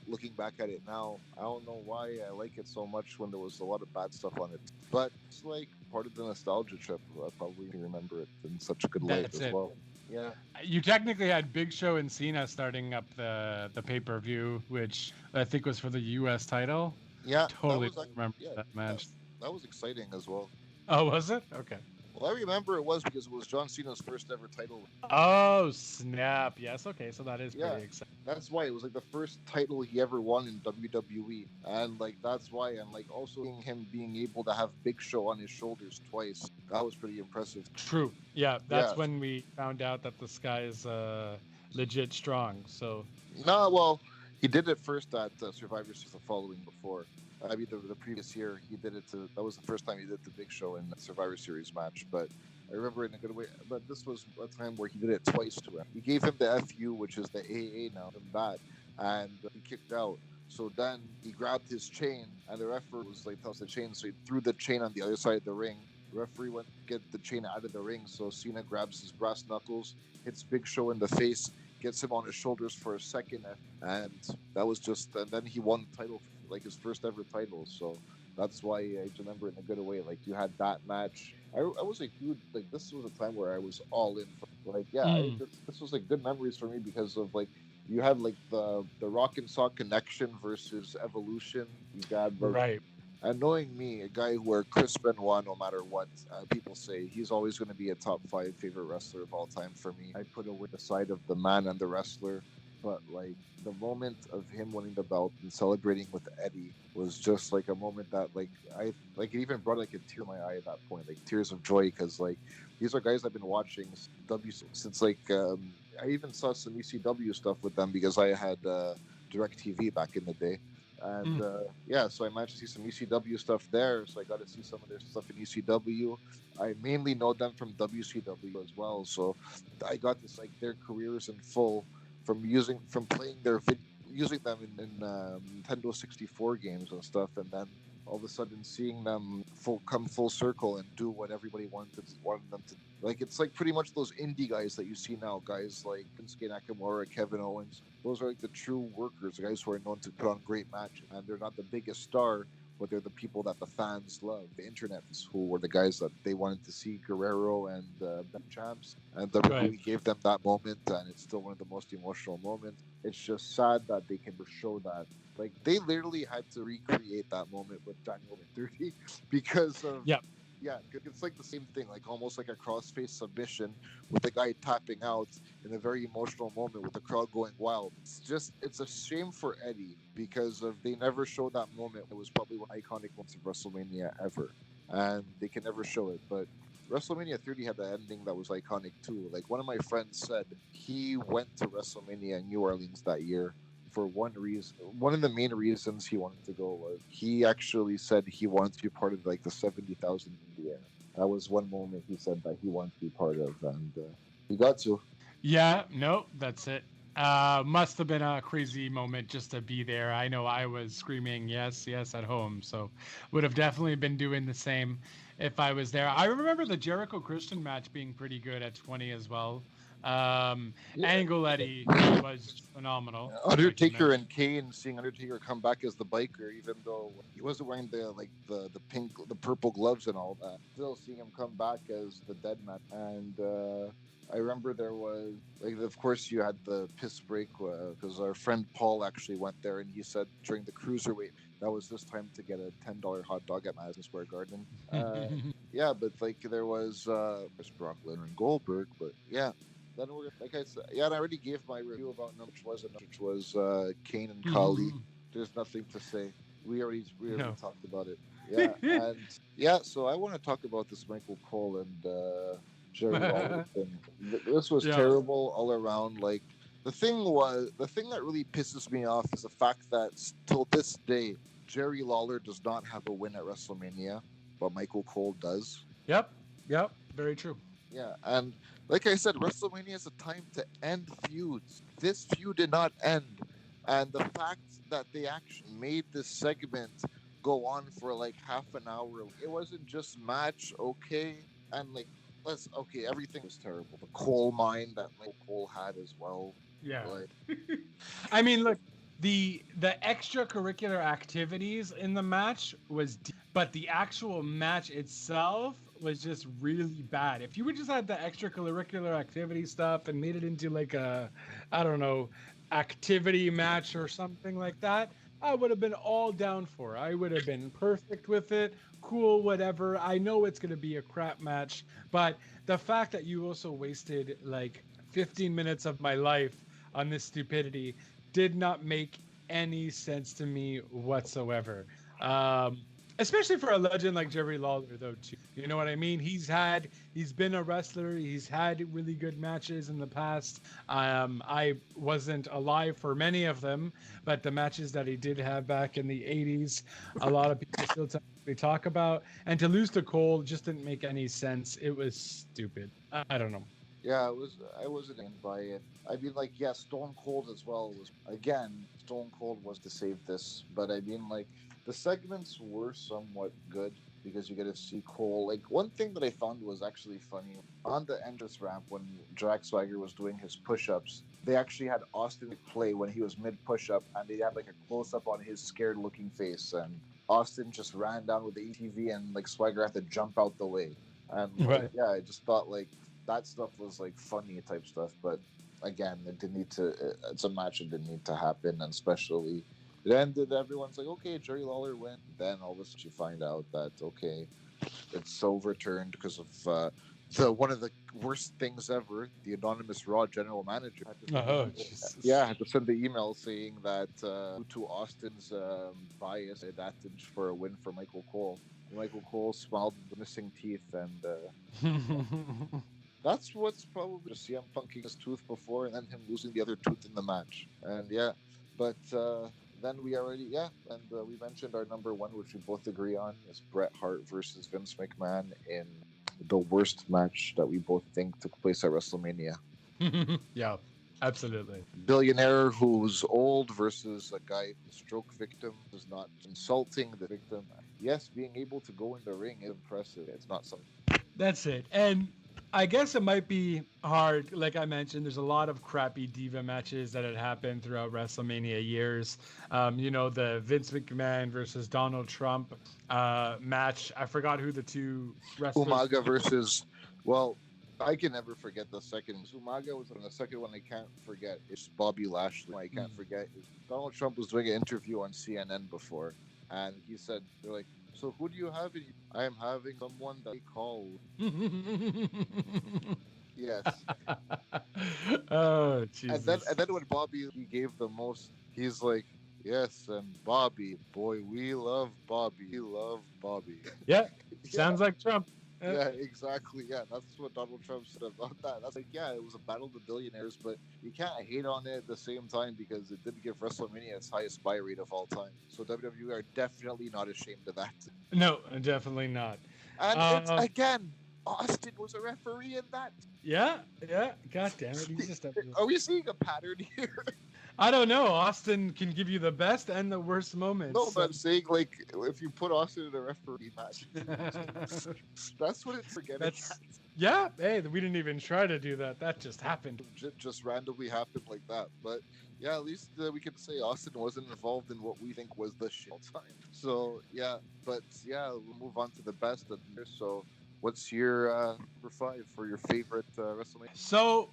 Looking back at it now, I don't know why I like it so much when there was a lot of bad stuff on it. But it's like part of the nostalgia trip. I probably remember it in such a good light as well. Yeah. You technically had Big Show and Cena starting up the pay-per-view, which I think was for the U.S. title. Yeah, Totally remember that match. That was exciting as well. Oh, was it? Okay. Well, I remember it was because it was John Cena's first ever title. Oh, snap. Yes, okay, so that is pretty exciting. That's why it was like the first title he ever won in WWE. And like that's why, and like also seeing him being able to have Big Show on his shoulders twice, that was pretty impressive. True. Yeah, that's when we found out that this guy is legit strong. So no, well, he did it first at Survivor Series the following before. I mean, the previous year he did it that was the first time he did the Big Show in the Survivor Series match. But I remember it in a good way. But this was a time where he did it twice to him. He gave him the FU, which is the AA now, and that, and he kicked out. So then he grabbed his chain, and the referee was like, "Toss the chain." So he threw the chain on the other side of the ring. The referee went to get the chain out of the ring. So Cena grabs his brass knuckles, hits Big Show in the face, gets him on his shoulders for a second, and that was just. And then he won the title, like his first ever title. So that's why I remember it in a good way. Like you had that match. I was a huge, like this was a time where I was all in for, like this was like good memories for me because of like you had like the Rock and Sock Connection versus Evolution. You got right. And knowing me, a guy where Chris Benoit, no matter what people say, he's always going to be a top 5 favorite wrestler of all time for me. I put over the side of the man and the wrestler, but like the moment of him winning the belt and celebrating with Eddie was just like a moment that like it even brought like a tear in my eye at that point, like tears of joy, because like these are guys I've been watching since like I even saw some ECW stuff with them because I had DirecTV back in the day. And so I managed to see some ECW stuff there. So I got to see some of their stuff in ECW. I mainly know them from WCW as well. So I got to like their careers in full from playing using them in Nintendo 64 games and stuff, and then all of a sudden seeing them come full circle and do what everybody wanted them to. Like it's like pretty much those indie guys that you see now, guys like Shinsuke Nakamura, Kevin Owens. Those are like the true workers, the guys who are known to put on great matches, and they're not the biggest star, but they're the people that the fans love. The internet, who were the guys that they wanted to see, Guerrero and Ben Champs, and WWE gave them that moment, and it's still one of the most emotional moments. It's just sad that they can show that. Like they literally had to recreate that moment with Daniel 30 because of it's like the same thing, like almost like a crossface submission with the guy tapping out in a very emotional moment with the crowd going wild. It's a shame for Eddie because they never showed that moment. It was probably one of the iconic moments of WrestleMania ever, and they can never show it. But WrestleMania 30 had the ending that was iconic too. Like one of my friends said, he went to WrestleMania in New Orleans that year for one reason. One of the main reasons he wanted to go was he actually said he wanted to be part of like the 70,000 in the air. That was one moment he said that he wanted to be part of, and he got to. Yeah, no, that's it. Must have been a crazy moment just to be there. I know I was screaming yes, yes at home, so would have definitely been doing the same if I was there. I remember the Jericho Christian match being pretty good at 20 as well. Angle Eddie was phenomenal. Undertaker and Kane, seeing Undertaker come back as the biker, even though he wasn't wearing the purple gloves and all that. Still seeing him come back as the dead man. And I remember there was, like, of course you had the piss break because our friend Paul actually went there, and he said during the cruiserweight that was this time to get a $10 hot dog at Madison Square Garden. Yeah, but like there was Brock Lesnar and Goldberg, but yeah. Then we're like I said, and I already gave my review about which was Kane and Khali. There's nothing to say. We already talked about it. Yeah, and so I want to talk about this Michael Cole and Jerry Lawler thing. This was terrible all around. Like the thing that really pisses me off is the fact that till this day, Jerry Lawler does not have a win at WrestleMania, but Michael Cole does. Yep, very true. Yeah, and like I said, WrestleMania is a time to end feuds. This feud did not end. And the fact that they actually made this segment go on for like half an hour, it wasn't just match, okay? And like, everything was terrible. The coal mine that like Cole had as well. Yeah. Like, I mean, look, the extracurricular activities in the match was but the actual match itself was just really bad. If you would just had the extracurricular activity stuff and made it into like a, I don't know, activity match or something like that, I would have been all down for it. I would have been perfect with it. Cool, whatever. I know it's going to be a crap match, but the fact that you also wasted like 15 minutes of my life on this stupidity did not make any sense to me whatsoever. Especially for a legend like Jerry Lawler, though, too. You know what I mean? He's been a wrestler. He's had really good matches in the past. I wasn't alive for many of them, but the matches that he did have back in the 80s, a lot of people still talk about. And to lose to Cole just didn't make any sense. It was stupid. I don't know. Yeah, it was. I wasn't in by it. I mean, like, yeah, Stone Cold as well was. Again, Stone Cold was to save this, but I mean, like, the segments were somewhat good because you get to see Cole. Like, one thing that I found was actually funny on the entrance ramp when Jack Swagger was doing his push-ups. They actually had Austin play when he was mid push-up, and they had like a close-up on his scared-looking face, and Austin just ran down with the ATV, and like Swagger had to jump out the way. And like, Right. yeah, I just thought like that stuff was like funny type stuff, but again, it didn't need to. It's a match that didn't need to happen, and especially it ended. Everyone's like, okay, Jerry Lawler win. Then all of a sudden, you find out that okay, it's overturned because of the one of the worst things ever. The anonymous Raw general manager had to Oh, Jesus. had to send the email saying that due to Austin's bias, advantage for a win for Michael Cole. Michael Cole smiled with missing teeth, and that's what's probably just CM punking his tooth before, and then him losing the other tooth in the match. And yeah, but then we mentioned our number one, which we both agree on, is Bret Hart versus Vince McMahon in the worst match that we both think took place at WrestleMania. Yeah, absolutely. Billionaire who's old versus a guy who's stroke victim is not insulting the victim. Yes, being able to go in the ring is impressive. It's not something. That's it. And I guess it might be hard. Like I mentioned, there's a lot of crappy diva matches that had happened throughout WrestleMania years. The Vince McMahon versus Donald Trump match. I forgot who the two wrestlers. Umaga versus, well, I can never forget the second. Umaga was on the second one I can't forget. It's Bobby Lashley. I can't forget. Donald Trump was doing an interview on CNN before, and he said, they're like, so who do you have? I am having someone that they call. Yes. Oh, Jesus. And then when Bobby he gave the most, he's like, yes, and Bobby, boy, we love Bobby. We love Bobby. Yeah, sounds like Trump. Yeah, exactly. Yeah, that's what Donald Trump said about that. That's like, yeah, it was a battle of the billionaires, but you can't hate on it at the same time because it didn't give WrestleMania its highest buy rate of all time. So WWE are definitely not ashamed of that. No, definitely not. And it's, again, Austin was a referee in that. Yeah. God damn it. He's just Are we seeing a pattern here? I don't know. Austin can give you the best and the worst moments. No, but I'm saying, like, if you put Austin in a referee match, that's what it's forgetting. Yeah, hey, we didn't even try to do that. That just happened. Just randomly happened like that. But yeah, at least we can say Austin wasn't involved in what we think was the shit time. So yeah, but yeah, we'll move on to the best of the year. So what's your number 5 for your favorite WrestleMania? So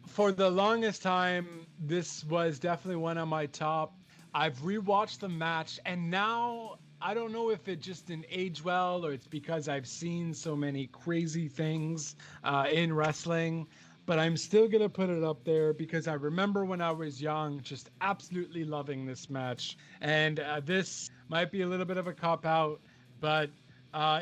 for the longest time, this was definitely one of my top. I've rewatched the match, and now I don't know if it just didn't age well or it's because I've seen so many crazy things in wrestling, but I'm still going to put it up there because I remember when I was young just absolutely loving this match. And this might be a little bit of a cop-out, but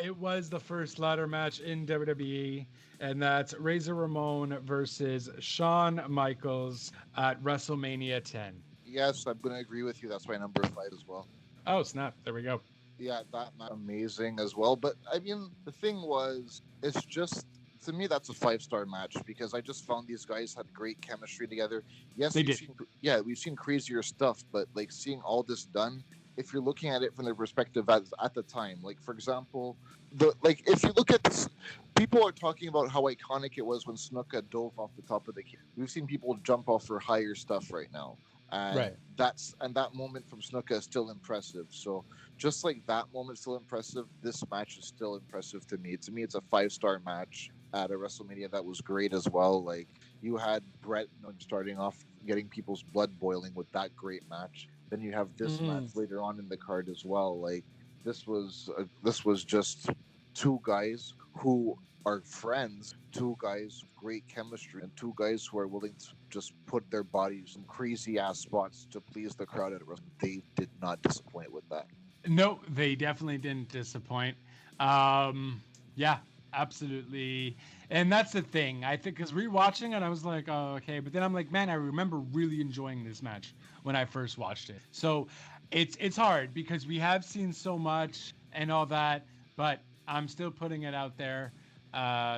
it was the first ladder match in WWE, and that's Razor Ramon versus Shawn Michaels at WrestleMania 10. Yes, I'm going to agree with you. That's my number 5 as well. Oh, snap. There we go. Yeah, that match amazing as well. But I mean, the thing was, it's just, to me, that's a 5-star match because I just found these guys had great chemistry together. Yes, we've seen crazier stuff, but like seeing all this done, if you're looking at it from the perspective at the time, like for example, if you look at this, people are talking about how iconic it was when Snuka dove off the top of the cage. We've seen people jump off for higher stuff right now. And Right. that moment from Snuka is still impressive. So just like that moment is still impressive, this match is still impressive to me. To me, it's a 5-star match at a WrestleMania that was great as well. Like you had Bret starting off getting people's blood boiling with that great match. Then you have this match later on in the card as well. Like this was just two guys who are friends, two guys with great chemistry, and two guys who are willing to just put their bodies in crazy ass spots to please the crowd at WrestleMania. They did not disappoint with that. No, they definitely didn't disappoint. Yeah, absolutely. And that's the thing. I think because rewatching it, I was like, oh, okay. But then I'm like, man, I remember really enjoying this match when I first watched it. So it's hard because we have seen so much and all that, but I'm still putting it out there.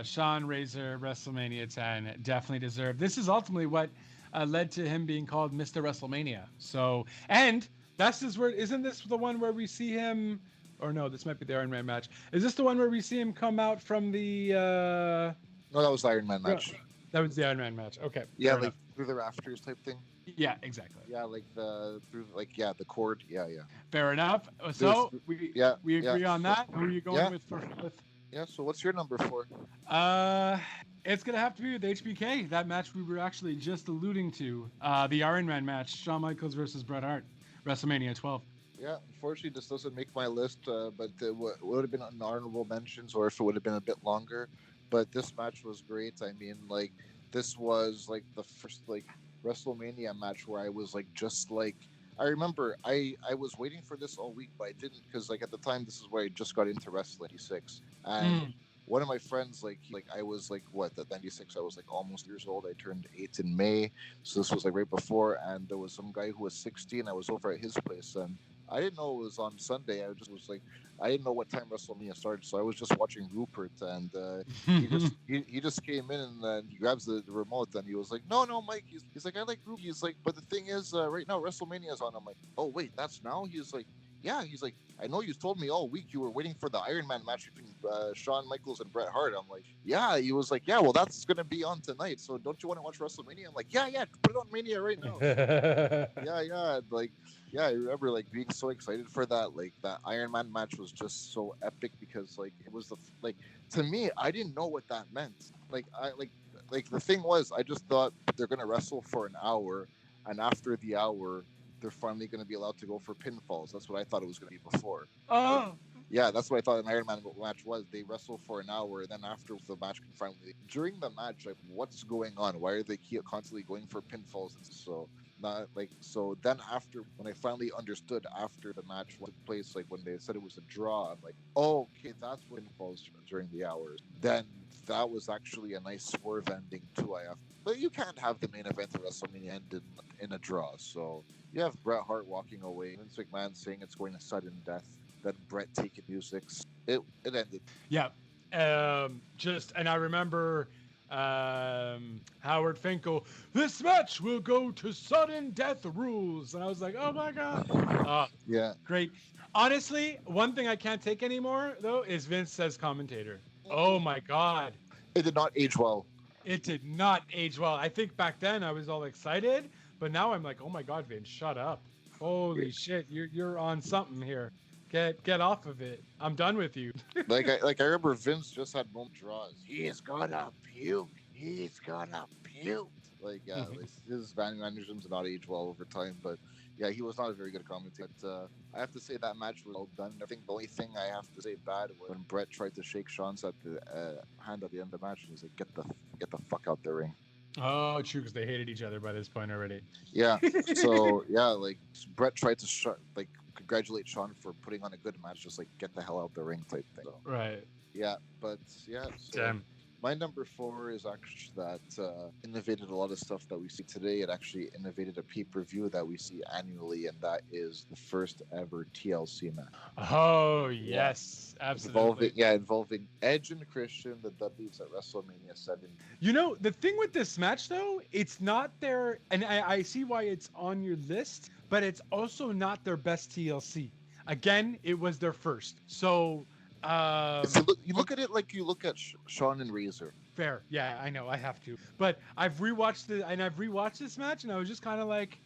Shawn Razor, WrestleMania 10, definitely deserved. This is ultimately what led to him being called Mr. WrestleMania. So, and that's his word. Isn't this the one where we see him? Or no, this might be the Iron Man match. Is this the one where we see him come out from the? No, that was the Iron Man match. That was the Iron Man match. Okay. Yeah, like through the rafters type thing. Yeah, exactly. Yeah, like the cord. Yeah. Fair enough. So we agree on that. Who are you going with for fifth? Yeah. So what's your number 4? It's gonna have to be with HBK. That match we were actually just alluding to. The Iron Man match, Shawn Michaels versus Bret Hart, WrestleMania 12. Yeah, unfortunately, this doesn't make my list, but it would have been an honorable mentions, or if it would have been a bit longer. But this match was great. I mean, like, this was like the first like WrestleMania match where I was like, just like, I remember I was waiting for this all week, but I didn't because like at the time this is where I just got into wrestling, 96, and one of my friends like I was like at 96 I was like almost years old. I turned 8 in May, so this was like right before, and there was some guy who was 16. I was over at his place, and I didn't know it was on Sunday. I just was like, I didn't know what time WrestleMania started, so I was just watching Rupert, and he just came in and he grabs the remote, and he was like, no, Mike. He's like, I like Rupert. He's like, but the thing is, right now WrestleMania is on. I'm like, oh wait, that's now. He's like, yeah. He's like, I know you told me all week you were waiting for the Iron Man match between Shawn Michaels and Bret Hart. I'm like, yeah. He was like, yeah, well, that's gonna be on tonight. So don't you want to watch WrestleMania? I'm like, yeah, put it on Mania right now. yeah. Like, yeah, I remember like being so excited for that. Like that Iron Man match was just so epic because like it was to me, I didn't know what that meant. Like the thing was, I just thought they're gonna wrestle for an hour, and after the hour, they're finally going to be allowed to go for pinfalls. That's what I thought it was going to be before. Oh. Yeah, that's what I thought an Iron Man match was. They wrestle for an hour, and then after the match can finally... During the match, like, what's going on? Why are they constantly going for pinfalls? So then after, when I finally understood after the match took place, like when they said it was a draw, I'm like, oh, okay, that's what pinfalls during the hours. Then that was actually a nice swerve ending too. But you can't have the main event of WrestleMania end in a draw. So you have Bret Hart walking away, Vince McMahon saying it's going to sudden death, then Bret taking music. It ended. Yeah. And I remember Howard Finkel, this match will go to sudden death rules. And I was like, oh my God. Yeah. Great. Honestly, one thing I can't take anymore, though, is Vince as commentator. Oh my God. It did not age well. It did not age well. I think back then I was all excited, but now I'm like, oh my God, Vince, shut up. Holy shit, you're on something here. Get off of it. I'm done with you. I remember Vince just had moment draws. He's gonna puke. He's gonna puke. His mannerisms did not age well over time, but yeah, he was not a very good commentator. But, I have to say that match was well done. I think the only thing I have to say bad was when Bret tried to shake Shawn's hand at the end of the match. He's like, get the fuck out the ring. Oh, true, because they hated each other by this point already. Yeah. So yeah, like Bret tried to congratulate Shawn for putting on a good match, just like get the hell out the ring type thing. So, right. Yeah, but yeah. So, damn. My number 4 is actually that innovated a lot of stuff that we see today. It actually innovated a pay-per-view that we see annually, and that is the first ever TLC match. Oh, yes, absolutely. Involving Edge and Christian, the Dudleys at WrestleMania 7. You know, the thing with this match, though, it's not their... And I see why it's on your list, but it's also not their best TLC. Again, it was their first. So... you look at it like you look at Shawn and Razor. Fair, yeah, I know, I have to. But I've rewatched this match, and I was just kind of like,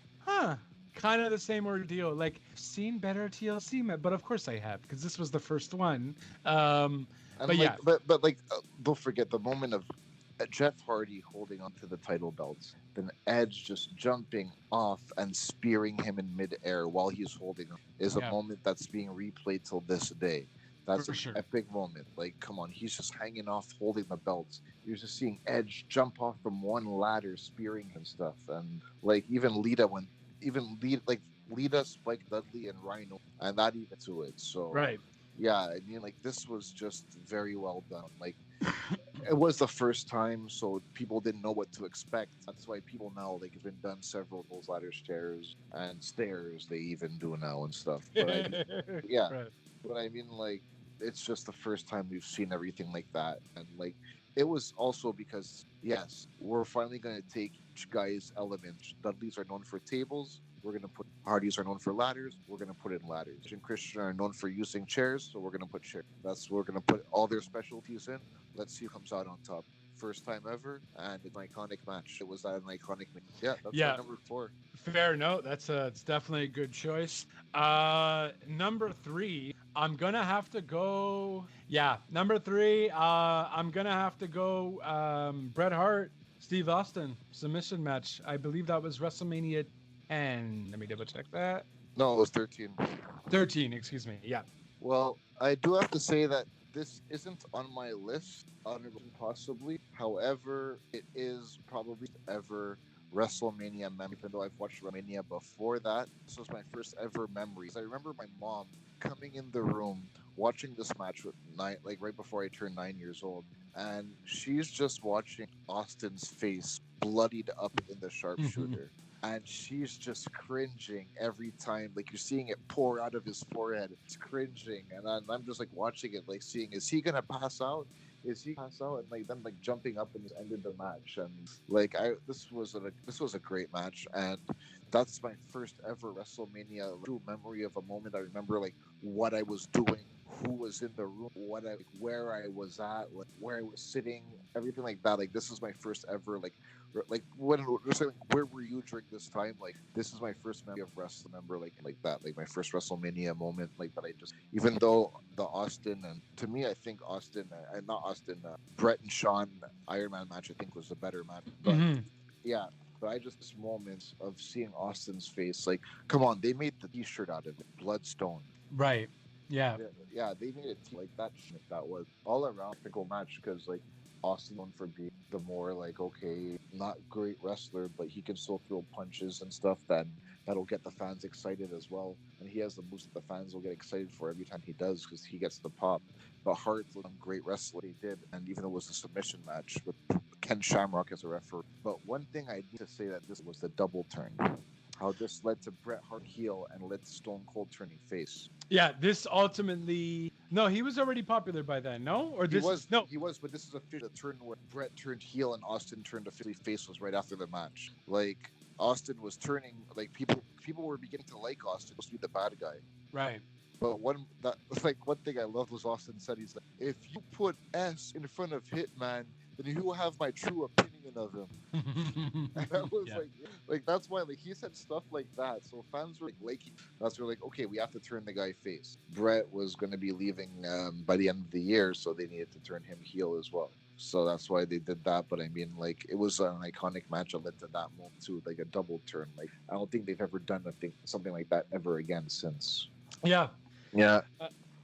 kind of the same ordeal. Like, seen better TLC, but of course I have, because this was the first one. And But yeah, don't forget the moment of Jeff Hardy holding onto the title belts, then Edge just jumping off and spearing him in midair while he's holding them is a moment that's being replayed till this day. That's an epic moment. Like, come on, he's just hanging off, holding the belts. You're just seeing Edge jump off from one ladder, spearing and stuff, and like even Lita Lita, Spike Dudley, and Rhino, and not even to it. So yeah, I mean, like, this was just very well done. Like, it was the first time, so people didn't know what to expect. That's why people now, like, have been done several of those ladders, chairs, and stairs. They even do now and stuff. But I mean, but I mean, like, it's just the first time we've seen everything like that, and like, it was also because yes, we're finally going to take each guy's elements. Dudleys are known for tables. We're going to put Hardys are known for ladders. We're going to put in ladders. And Christian are known for using chairs, so we're going to put chairs. We're going to put all their specialties in. Let's see who comes out on top. First time ever, and an iconic match. It was an iconic match. Yeah, that's my number 4. Fair note. It's definitely a good choice. Number 3, I'm gonna have to go. Yeah, number 3. I'm gonna have to go. Bret Hart, Steve Austin submission match. I believe that was WrestleMania 10. Let me double check that. No, it was 13. 13, excuse me. Yeah. Well, I do have to say that this isn't on my list, possibly. However, it is probably ever WrestleMania memory, even though I've watched WrestleMania before that. This was my first ever memory. I remember my mom coming in the room, watching this match with right before I turned 9 years old, and she's just watching Austin's face bloodied up in the sharpshooter. And she's just cringing every time. Like, you're seeing it pour out of his forehead. It's cringing. And I'm just like watching it, like seeing, is he going to pass out? Is he pass out? And like then like jumping up and just ended the match. And like, this was a great match. And that's my first ever WrestleMania true memory of a moment. I remember like what I was doing, who was in the room, where I was at, like where I was sitting, everything like that. Like, this is my first ever where were you during this time? Like, this is my first memory of wrestling. Remember like that, like my first WrestleMania moment, like that. I just, even though the Austin, and to me, I think Bret and Shawn Iron Man match, I think, was the better match. But yeah. But I just, this moment of seeing Austin's face, like, come on, they made the T-shirt out of it, Bloodstone. Right. Yeah. Yeah, they made it like that. That was all around a cool match, because like Austin known for being the more like, okay, not great wrestler, but he can still throw punches and stuff that'll get the fans excited as well. And he has the moves that the fans will get excited for every time he does, because he gets the pop. But Hart was a great wrestler, he did, and even though it was a submission match with Ken Shamrock as a referee. But one thing I need to say, that this was the double turn. How this led to Bret Hart heel and led to Stone Cold turning face. Yeah, this ultimately... No, he was already popular by then, no? Or this He was, but this is officially the turn where Bret turned heel and Austin turned officially face was right after the match. Like, Austin was turning, like, people were beginning to like Austin, supposed to be the bad guy. Right. But one thing I loved was Austin said, he's like, if you put S in front of Hitman, then you will have my true opinion of him. And that was like that's why, like, he said stuff like that. So fans were like, that's where like, okay, we have to turn the guy face. Bret was going to be leaving by the end of the year, so they needed to turn him heel as well. So that's why they did that. But I mean, like, it was an iconic match that led to that moment too, like a double turn. Like, I don't think they've ever done something like that ever again since. Yeah.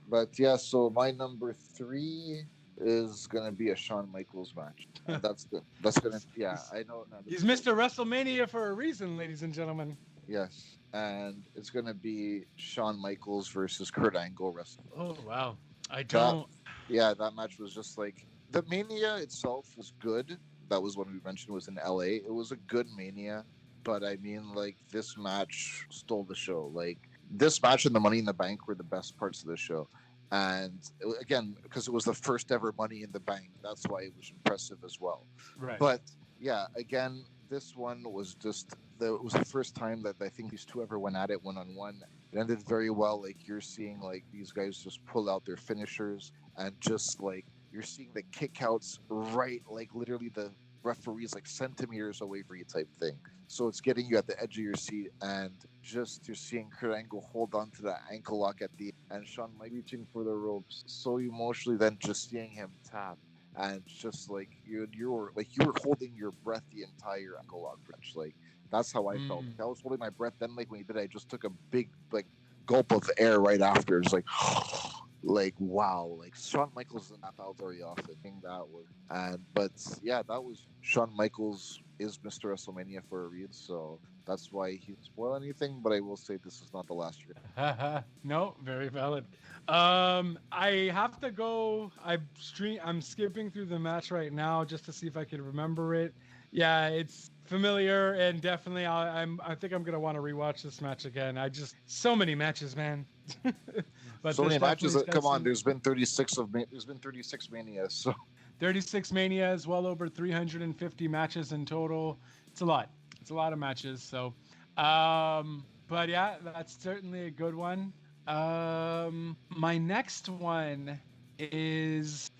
But yeah, so my number 3 is gonna be a Shawn Michaels match. And that's gonna, yeah, I know. He's Mr. WrestleMania for a reason, ladies and gentlemen. Yes, and it's gonna be Shawn Michaels versus Kurt Angle wrestling. Oh wow, that match was just like, the Mania itself was good. That was one we mentioned, was in LA. It was a good Mania, but I mean, like, this match stole the show. Like, this match and the Money in the Bank were the best parts of the show. And again, because it was the first ever Money in the Bank, that's why it was impressive as well. Right. But yeah, again, this one was just, it was the first time that I think these two ever went at it one-on-one. It ended very well. Like, you're seeing like these guys just pull out their finishers, and just like you're seeing the kickouts right, like literally the referees like centimeters away from you type thing. So it's getting you at the edge of your seat, and just you're seeing Kurt Angle hold on to that ankle lock at the and Shawn Mike reaching for the ropes so emotionally, then just seeing him tap. And just like you were holding your breath the entire ankle lock match. Like that's how I felt. I was holding my breath. Then like when he did, I just took a big like gulp of air right after. It's like, like wow, like Shawn Michaels doesn't have out very often. I think that was, but yeah, that was Shawn Michaels is Mr. WrestleMania for a reason. So that's why he didn't spoil anything. But I will say this is not the last year. No, very valid. I have to go. I'm skipping through the match right now just to see if I can remember it. Yeah, it's familiar, and definitely I think I'm gonna want to rewatch this match again. So many matches, man. But so many matches. Come on, there's been 36 Manias. So 36 Manias, well over 350 matches in total. It's a lot. It's a lot of matches. So, but yeah, that's certainly a good one. My next one is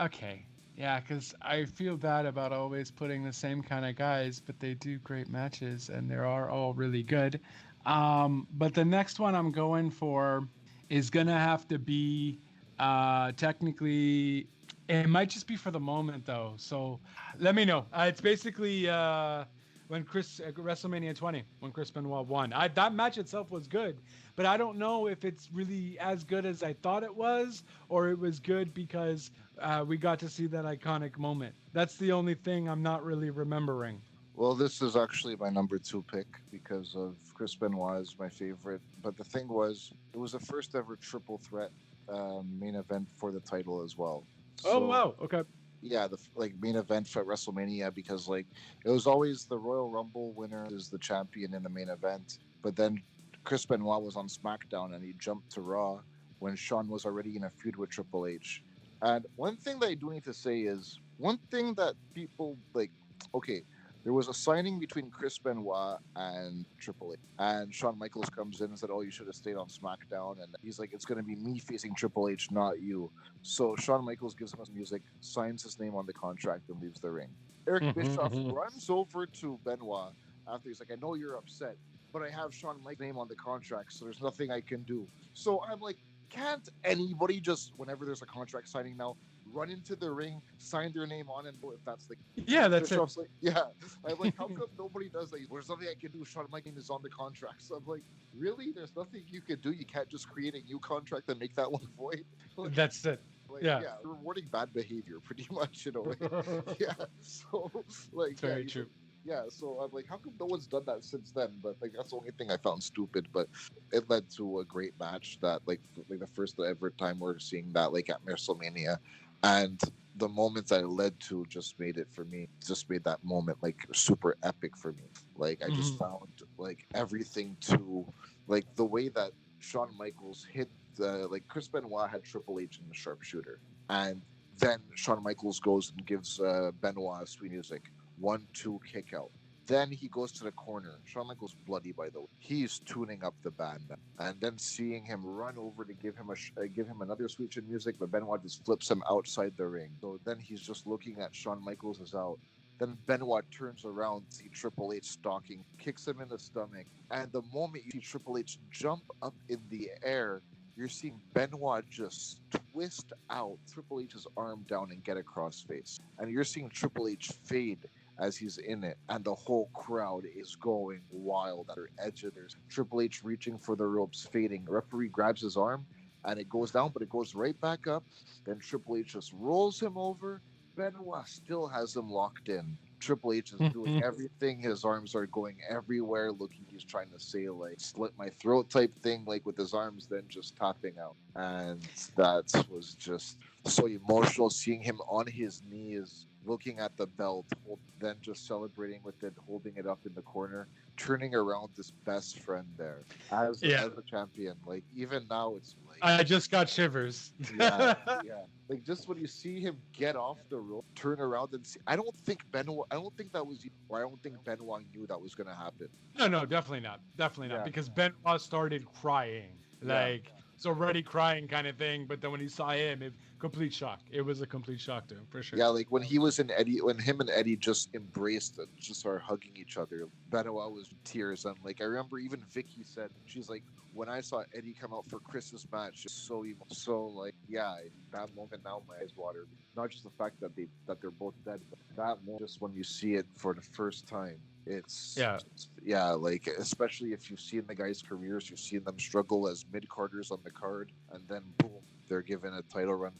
okay. Yeah, because I feel bad about always putting the same kind of guys, but they do great matches and they are all really good. But the next one I'm going for is going to have to be technically, it might just be for the moment though. So let me know. It's basically when WrestleMania 20, when Chris Benoit won. That match itself was good, but I don't know if it's really as good as I thought it was, or it was good because we got to see that iconic moment. That's the only thing I'm not really remembering. Well, this is actually my number 2 pick because of Chris Benoit is my favorite. But the thing was, it was the first ever triple threat main event for the title as well. So, wow. Okay. Yeah, the main event for WrestleMania, because like it was always the Royal Rumble winner is the champion in the main event. But then Chris Benoit was on SmackDown and he jumped to Raw when Shawn was already in a feud with Triple H. And one thing that I do need to say is one thing that people there was a signing between Chris Benoit and Triple H. And Shawn Michaels comes in and said, "Oh, you should have stayed on SmackDown." And he's like, "It's going to be me facing Triple H, not you." So Shawn Michaels gives him his music, signs his name on the contract, and leaves the ring. Eric Bischoff runs over to Benoit after he's like, "I know you're upset, but I have Shawn Michaels' name on the contract, so there's nothing I can do." So I'm like, can't anybody just, whenever there's a contract signing now, run into the ring, sign their name on, and if that's the that's Bischoff's it. Like, yeah, I'm like, how come nobody does that? There's nothing I can do. Shawn Michaels' name is on the contract, so I'm like, really? There's nothing you can do. You can't just create a new contract and make that one void. Like, that's it. Yeah, rewarding bad behavior, pretty much in a way. Yeah, so like, very true. Yeah, so I'm like, how come no one's done that since then? But like, that's the only thing I found stupid. But it led to a great match that like the first ever time we're seeing that like at WrestleMania, and the moments that it led to just made it for me. Just made that moment like super epic for me. Like I just found like everything to like the way that Shawn Michaels hit like Chris Benoit had Triple H in the sharpshooter, and then Shawn Michaels goes and gives Benoit sweet music. 1-2 kick out. Then he goes to the corner. Shawn Michaels bloody, by the way. He's tuning up the band, and then seeing him run over to give him another sweet chin music, but Benoit just flips him outside the ring. So then he's just looking at Shawn Michaels is out. Then Benoit turns around, see Triple H stalking, kicks him in the stomach, and the moment you see Triple H jump up in the air, you're seeing Benoit just twist out Triple H's arm down and get a crossface, and you're seeing Triple H fade as he's in it, and the whole crowd is going wild at their edge of theirs. Triple H reaching for the ropes, fading. Referee grabs his arm, and it goes down, but it goes right back up. Then Triple H just rolls him over. Benoit still has him locked in. Triple H is doing everything. His arms are going everywhere, looking he's trying to say like slit my throat type thing, like with his arms, then just tapping out. And that was just so emotional, seeing him on his knees, looking at the belt, then just celebrating with it, holding it up in the corner, turning around this best friend there as a champion. Like even now, it's like I just got shivers. yeah. Like just when you see him get off the rope, turn around and see. I don't think Benoit knew that was going to happen. No, definitely not. Definitely not, because Benoit started crying. Like was already crying kind of thing. But then when he saw him, complete shock. It was a complete shock to him for sure. Yeah, like when he was in Eddie, when him and Eddie just embraced and just started hugging each other, Benoit was in tears. And like I remember even Vicky said, she's like, when I saw Eddie come out for Chris's match, so like, yeah, that moment now my eyes water. Not just the fact that they're both dead, but that moment, just when you see it for the first time, it's like especially if you've seen the guys' careers, you've seen them struggle as mid carders on the card, and then boom, they're given a title run,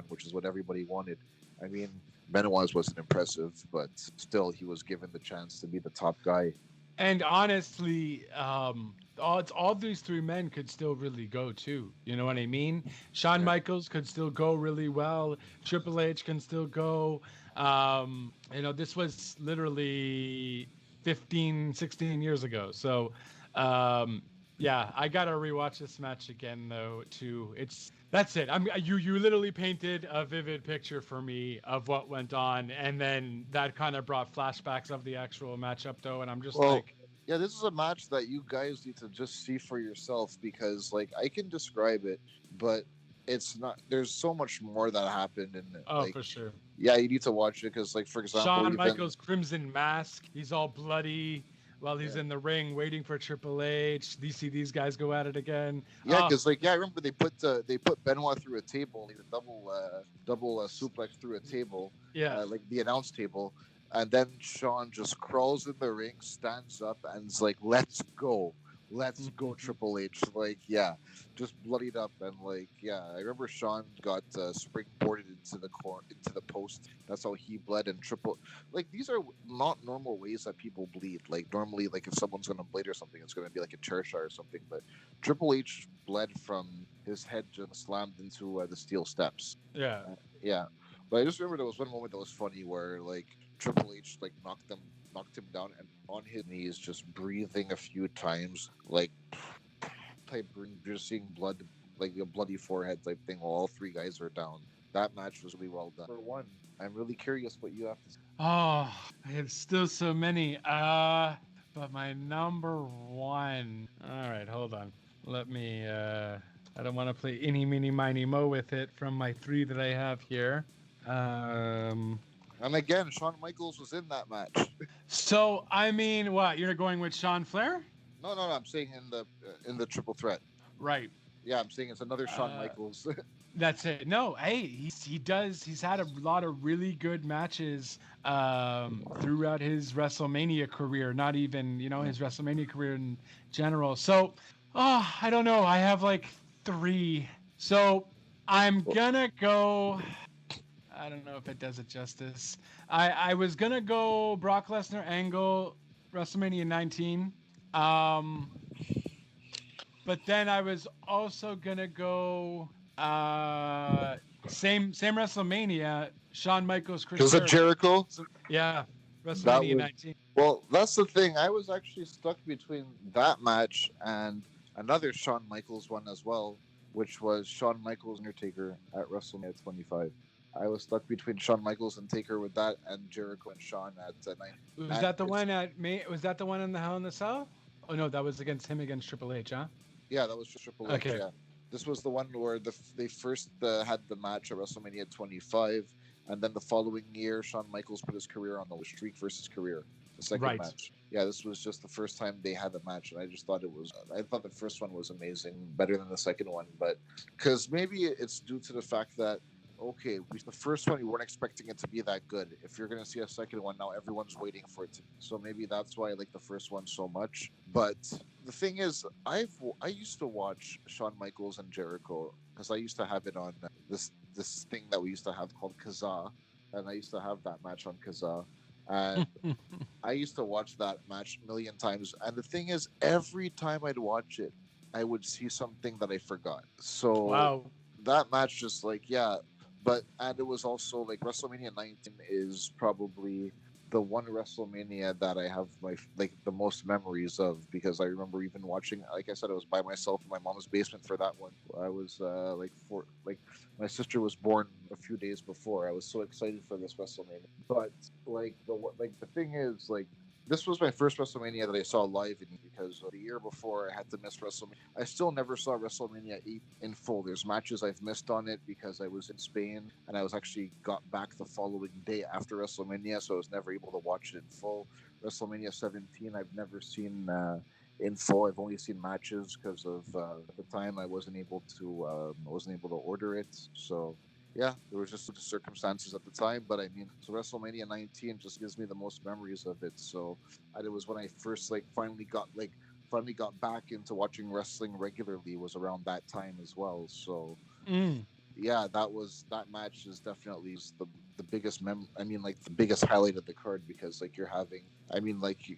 which is what everybody wanted. I mean, Benoit wasn't impressive, but still, he was given the chance to be the top guy. And honestly, all these three men could still really go too. You know what I mean? Shawn Michaels could still go really well. Triple H can still go. This was literally 15, 16 years ago. So, I gotta rewatch this match again though. That's it. You literally painted a vivid picture for me of what went on, and then that kind of brought flashbacks of the actual matchup though, and I'm just yeah, this is a match that you guys need to just see for yourself, because like I can describe it, but it's not. There's so much more that happened in it. Oh, for sure. Yeah, you need to watch it because, like, for example, Shawn Michaels' crimson mask. He's all bloody while he's in the ring waiting for Triple H. You see these guys go at it again. Yeah, because I remember they put Benoit through a table, like a double suplex through a table. Yeah, like the announce table, and then Shawn just crawls in the ring, stands up, and is like, "Let's go." Triple H. Like, yeah, just bloodied up, and like, yeah, I remember Shawn got springboarded into the post. That's how he bled. And these are not normal ways that people bleed. Like normally, like if someone's gonna bleed or something, it's gonna be like a chair shot or something. But Triple H bled from his head just slammed into the steel steps. Yeah, yeah. But I just remember there was one moment that was funny where like Triple H like knocked him down and on his knees, just breathing a few times, like type, you're seeing blood, like a bloody forehead type thing, while all three guys are down. That match was really well done. For one, I'm really curious what you have to say. Oh, I have still so many. But my number one. All right, hold on. Let me. I don't want to play eeny, meeny, miny, mo with it from my three that I have here. And again, Shawn Michaels was in that match. So I mean, what, you're going with Shawn Flair? No. I'm saying in the triple threat. Right. Yeah, I'm saying it's another Shawn Michaels. That's it. No, hey, he's had a lot of really good matches throughout his WrestleMania career. Not even his WrestleMania career in general. So, I don't know. I have like three. So I'm gonna go. I don't know if it does it justice. I was gonna go Brock Lesnar Angle WrestleMania 19. But then I was also gonna go same WrestleMania, Shawn Michaels, Chris Jericho. Yeah, WrestleMania 19. Well, that's the thing. I was actually stuck between that match and another Shawn Michaels one as well, which was Shawn Michaels Undertaker at WrestleMania 25. I was stuck between Shawn Michaels and Taker with that, and Jericho and Shawn at 9. Was that the one at May? Was that the one in the Hell in the Cell? Oh no, that was against Triple H, huh? Yeah, that was just Triple H. Okay. Yeah, this was the one where they first had the match at WrestleMania 25, and then the following year, Shawn Michaels put his career on the streak versus career. The second match. Yeah, this was just the first time they had a match, and I just thought I thought the first one was amazing, better than the second one, but because maybe it's due to the fact that. Okay, the first one, you weren't expecting it to be that good. If you're going to see a second one, now everyone's waiting for it to. So maybe that's why I like the first one so much. But the thing is, I used to watch Shawn Michaels and Jericho because I used to have it on this thing that we used to have called Kazaa, and I used to have that match on Kazaa. And I used to watch that match a million times. And the thing is, every time I'd watch it, I would see something that I forgot. So that match just like, yeah. And it was also like WrestleMania 19 is probably the one WrestleMania that I have the most memories of, because I remember even watching, like I said, I was by myself in my mom's basement for that one. I was my sister was born a few days before. I was so excited for this WrestleMania. But the thing is, like, this was my first WrestleMania that I saw live because the year before I had to miss WrestleMania. I still never saw WrestleMania 8 in full. There's matches I've missed on it because I was in Spain and I was actually got back the following day after WrestleMania, so I was never able to watch it in full. WrestleMania 17, I've never seen in full. I've only seen matches because of at the time I wasn't able to order it. So yeah, there was just circumstances at the time, but I mean, so WrestleMania 19 just gives me the most memories of it. So it was when I first finally got back into watching wrestling regularly, was around that time as well. So yeah, that match is definitely the biggest the biggest highlight of the card, because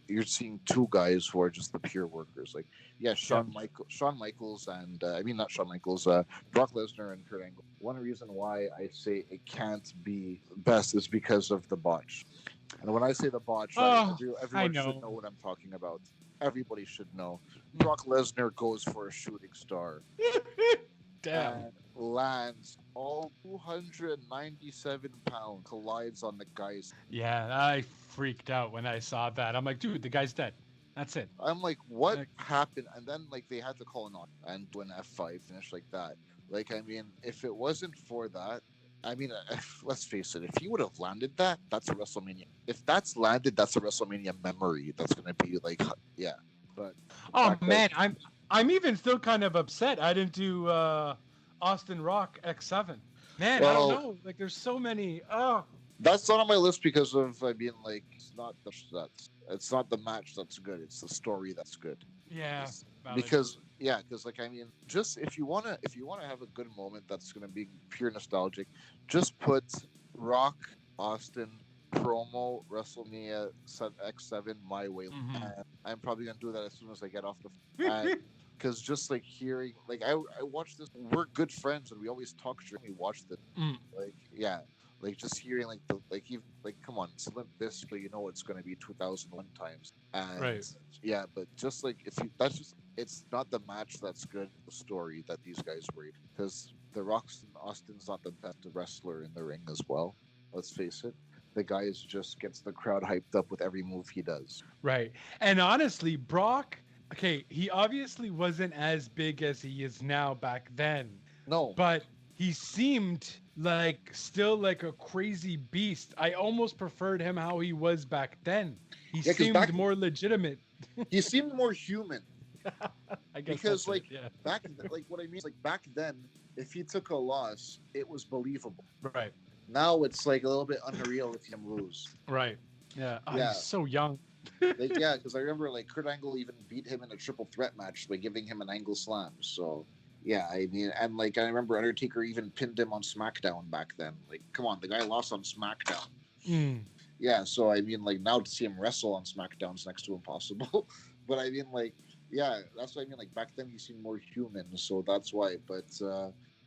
you're seeing two guys who are just the pure workers. Shawn Michaels and not Shawn Michaels, Brock Lesnar and Kurt Angle. One reason why I say it can't be best is because of the botch. And when I say the botch, everyone should know what I'm talking about. Everybody should know. Brock Lesnar goes for a shooting star. Damn. And lands all 297 pounds, collides on the guy's. Yeah, I freaked out when I saw that. I'm like, dude, the guy's dead. That's it. I'm like, what happened? And then they had to call an on and do an F5 finish like that. If it wasn't for that, let's face it, if he would have landed that, that's a WrestleMania. If that's landed, that's a WrestleMania memory. That's gonna be yeah. But man, I'm even still kind of upset I didn't do Austin Rock X7. Man, I don't know. There's so many. That's not on my list because of it's not the match that's good. It's the story that's good. Yeah. Because just if you wanna have a good moment that's gonna be pure nostalgic, just put Rock Austin promo WrestleMania X7 my way. I'm probably gonna do that as soon as I get off the. Because just hearing, I watched this. We're good friends and we always talk during we watch this. Just hearing come on, it's Limp Bizkit, but you know it's gonna be 2001 times. And right. Yeah, but just it's not the match that's good. The story that these guys were, because the Rock's Austin's not the best wrestler in the ring as well. Let's face it. The guy just gets the crowd hyped up with every move he does. Right. And honestly, Brock, okay, he obviously wasn't as big as he is now back then. No. But he seemed still like a crazy beast. I almost preferred him how he was back then. He seemed more legitimate. He seemed more human. I guess because back what I mean is back then, if he took a loss, it was believable. Right. Now it's a little bit unreal if you lose. Right. Yeah. He's so young. Because I remember Kurt Angle even beat him in a triple threat match by giving him an angle slam. So yeah, I remember Undertaker even pinned him on SmackDown back then. Come on, the guy lost on SmackDown. Yeah, so now to see him wrestle on SmackDown is next to impossible. But that's what I mean. Back then he seemed more human, so that's why. But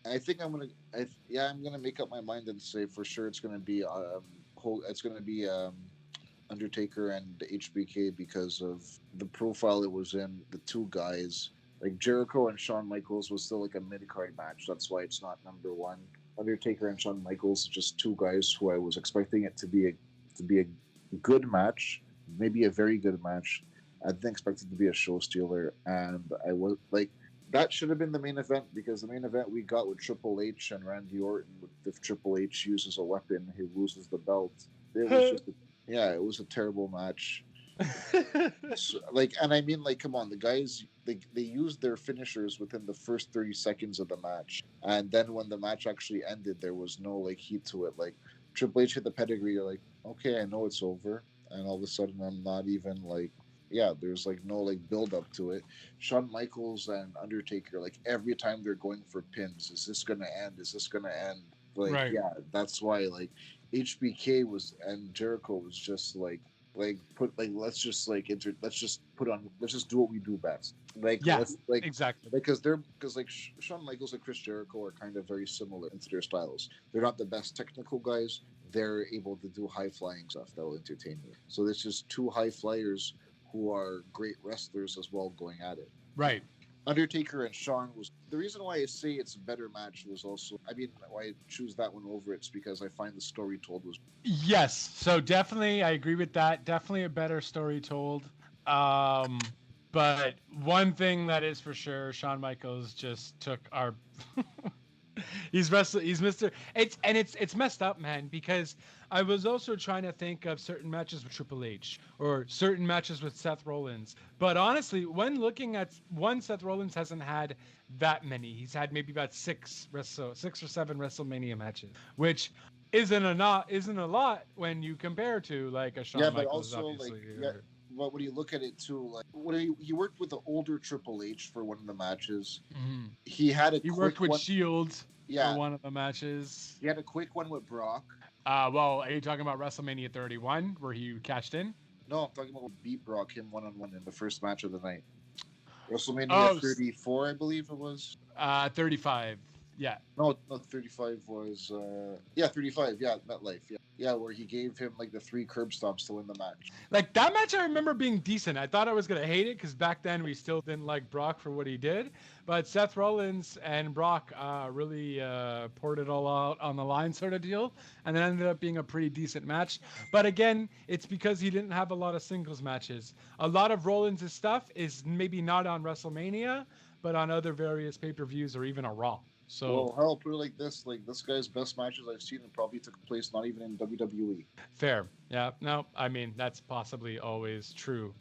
I think I'm gonna make up my mind and say for sure it's gonna be Undertaker and HBK because of the profile it was in. The two guys Jericho and Shawn Michaels was still a mid-card match. That's why it's not number one. Undertaker and Shawn Michaels, just two guys who I was expecting it to be a good match, maybe a very good match. I didn't expect it to be a show stealer, and I was that should have been the main event, because the main event we got with Triple H and Randy Orton, if Triple H uses a weapon, he loses the belt. It was it was a terrible match. Come on, the guys, they used their finishers within the first 30 seconds of the match, and then when the match actually ended, there was no heat to it. Triple H hit the pedigree, you're okay, I know it's over, and all of a sudden I'm not even there's no build up to it. Shawn Michaels and Undertaker, every time they're going for pins, is this gonna end? Is this gonna end? Right. Yeah, that's why HBK and Jericho was just let's just do what we do best. Exactly. Because Shawn Michaels and Chris Jericho are kind of very similar into their styles. They're not the best technical guys. They're able to do high flying stuff that will entertain you. So there's just two high flyers who are great wrestlers as well going at it. Right. Undertaker and Shawn was the reason why I say it's a better match was also, I mean, why I choose that one over it's because I find the story told was. Yes, so definitely I agree with that. Definitely a better story told. But one thing that is for sure, Shawn Michaels just took our. He's Mr. It's messed up, man, because I was also trying to think of certain matches with Triple H or certain matches with Seth Rollins. But honestly, when looking at Seth Rollins hasn't had that many. He's had maybe about 6 or 7 WrestleMania matches, which isn't a lot when you compare to like a Shawn Michaels, also obviously. But when you look at it too, like he worked with the older Triple H for one of the matches. Mm-hmm. He worked with Shield for one of the matches. He had a quick one with Brock. Well, are you talking about WrestleMania 31 where he cashed in? No, I'm talking about beat Brock him 1-on-1 in the first match of the night. WrestleMania 34, I believe it was. 35. Yeah. No, 35 was 35. Yeah, MetLife. Yeah, where he gave him like the 3 curb stomps to win the match. Like that match, I remember being decent. I thought I was gonna hate it because back then we still didn't like Brock for what he did, but Seth Rollins and Brock really poured it all out on the line, sort of deal, and it ended up being a pretty decent match. But again, it's because he didn't have a lot of singles matches. A lot of Rollins' stuff is maybe not on WrestleMania, but on other various pay-per-views or even a Raw. So, well, hell, put it like this guy's best matches I've seen probably took place not even in WWE. Fair. Yeah. No, I mean, that's possibly always true,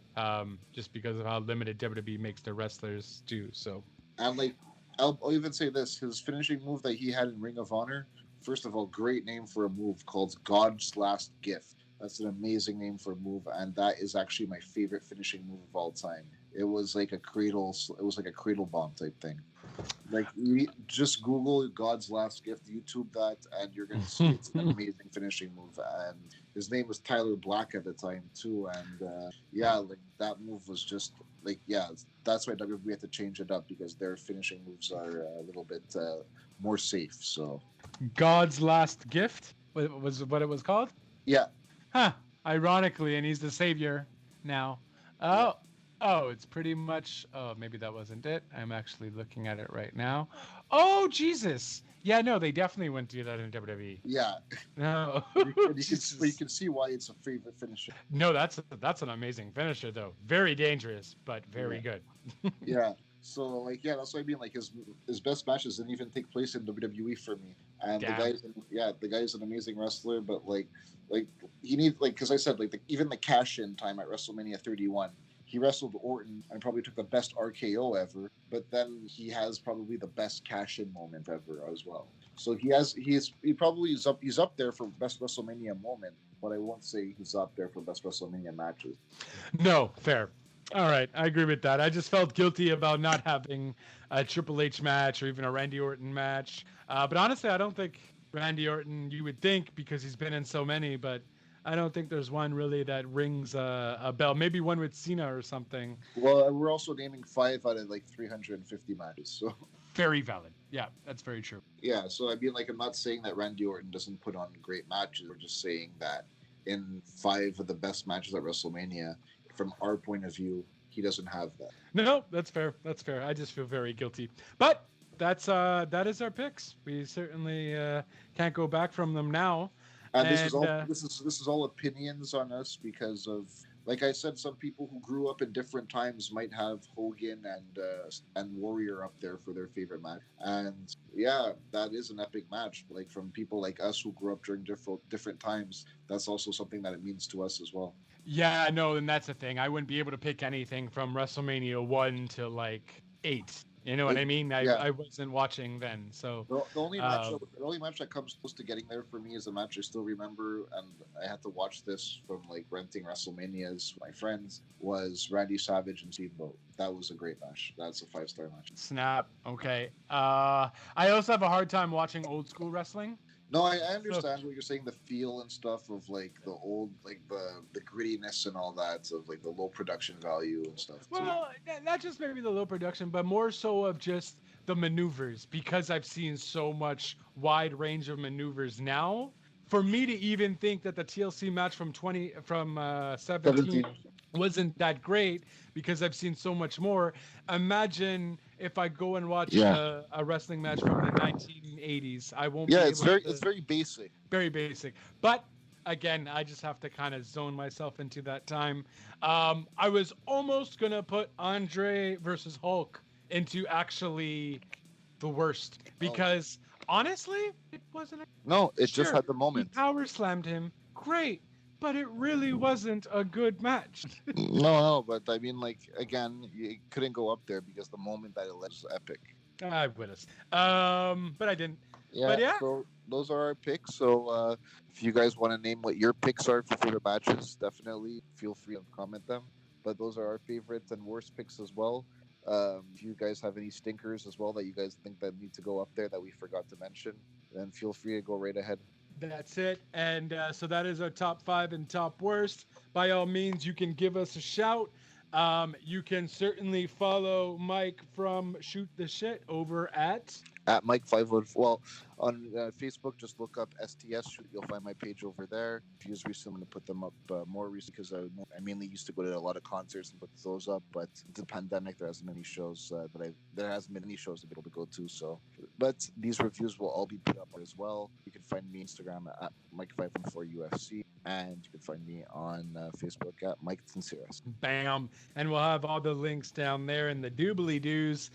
just because of how limited WWE makes their wrestlers do. So, and like, I'll even say this, his finishing move that he had in Ring of Honor, first of all, great name for a move called God's Last Gift. That's an amazing name for a move, and that is actually my favorite finishing move of all time. It was like a cradle bomb type thing. Like, you just Google God's Last Gift, YouTube that, and you're going to see it's an amazing finishing move. And his name was Tyler Black at the time, too. And, like, that move was just, like, that's why WWE had to change it up, because their finishing moves are a little bit more safe, so. God's Last Gift was what it was called? Yeah. Huh. Ironically, and he's the savior now. Oh, it's pretty much. Oh, maybe that wasn't it. I'm actually looking at it right now. Oh, Jesus. Yeah, no, they definitely wouldn't do that in WWE. Yeah. No. you can see why it's a favorite finisher. No, that's an amazing finisher, though. Very dangerous, but very good. Yeah. So, like, that's what I mean. Like, his best matches didn't even take place in WWE for me. And the guy's an amazing wrestler, but like he needs, like, because I said, like, even the cash-in time at WrestleMania 31. He wrestled Orton and probably took the best RKO ever, but then he has probably the best cash-in moment ever as well. So he's up there for best WrestleMania moment, but I won't say he's up there for best WrestleMania matches. No, fair. All right, I agree with that. I just felt guilty about not having a Triple H match or even a Randy Orton match. But honestly, I don't think Randy Orton, you would think, because he's been in so many, but I don't think there's one really that rings a bell. Maybe one with Cena or something. Well, we're also naming 5 out of like 350 matches. So very valid. Yeah, that's very true. Yeah, so I mean, like, I'm not saying that Randy Orton doesn't put on great matches. We're just saying that in 5 of the best matches at WrestleMania, from our point of view, he doesn't have that. No, that's fair. That's fair. I just feel very guilty. But that is our picks. We certainly can't go back from them now. And this is all opinions on us because of, like I said, some people who grew up in different times might have Hogan and Warrior up there for their favorite match. And yeah, that is an epic match. Like, from people like us who grew up during different times, that's also something that it means to us as well. Yeah, no, and that's the thing. I wouldn't be able to pick anything from WrestleMania 1 to like 8. You know what I mean? I wasn't watching then, so the only match that comes close to getting there for me is a match I still remember, and I had to watch this from like renting WrestleManias with my friends, was Randy Savage and Steamboat. That was a great match. That's a 5-star match. Snap. Okay. I also have a hard time watching old school wrestling. No, I understand what you're saying, the feel and stuff of like the old, like the grittiness and all that, of like the low production value and stuff. Well, not just maybe the low production, but more so of just the maneuvers, because I've seen so much wide range of maneuvers now. For me to even think that the TLC match from 17 wasn't that great, because I've seen so much more. Imagine if I go and watch Yeah. a wrestling match from the 1980s. I won't. Yeah, be it's able very basic. very basic. But again, I just have to kind of zone myself into that time. I was almost gonna put Andre versus Hulk into actually the worst because honestly, it wasn't. No, it just Sure, had the he moment. power slammed him. Great. But it really wasn't a good match. No, but I mean, like, again, it couldn't go up there because the moment that it led was epic. I would have. But I didn't. Yeah, But yeah. so those are our picks. So if you guys want to name what your picks are for favorite matches, definitely feel free to comment them. But those are our favorites and worst picks as well. If you guys have any stinkers as well that you guys think that need to go up there that we forgot to mention, then feel free to go right ahead. That's it. And so that is our top 5 and top worst. By all means, you can give us a shout. You can certainly follow Mike from Shoot the Shit over at Mike514. Well, on Facebook, just look up STS Shoot. You'll find my page over there. I used recently to put them up more recently because I mainly used to go to a lot of concerts and put those up. But the pandemic, there hasn't many shows there hasn't been any shows to be able to go to. So, but these reviews will all be put up as well. You can find me on Instagram at Mike514UFC, and you can find me on Facebook at Mike Sinceras. Bam. And we'll have all the links down there in the doobly doos.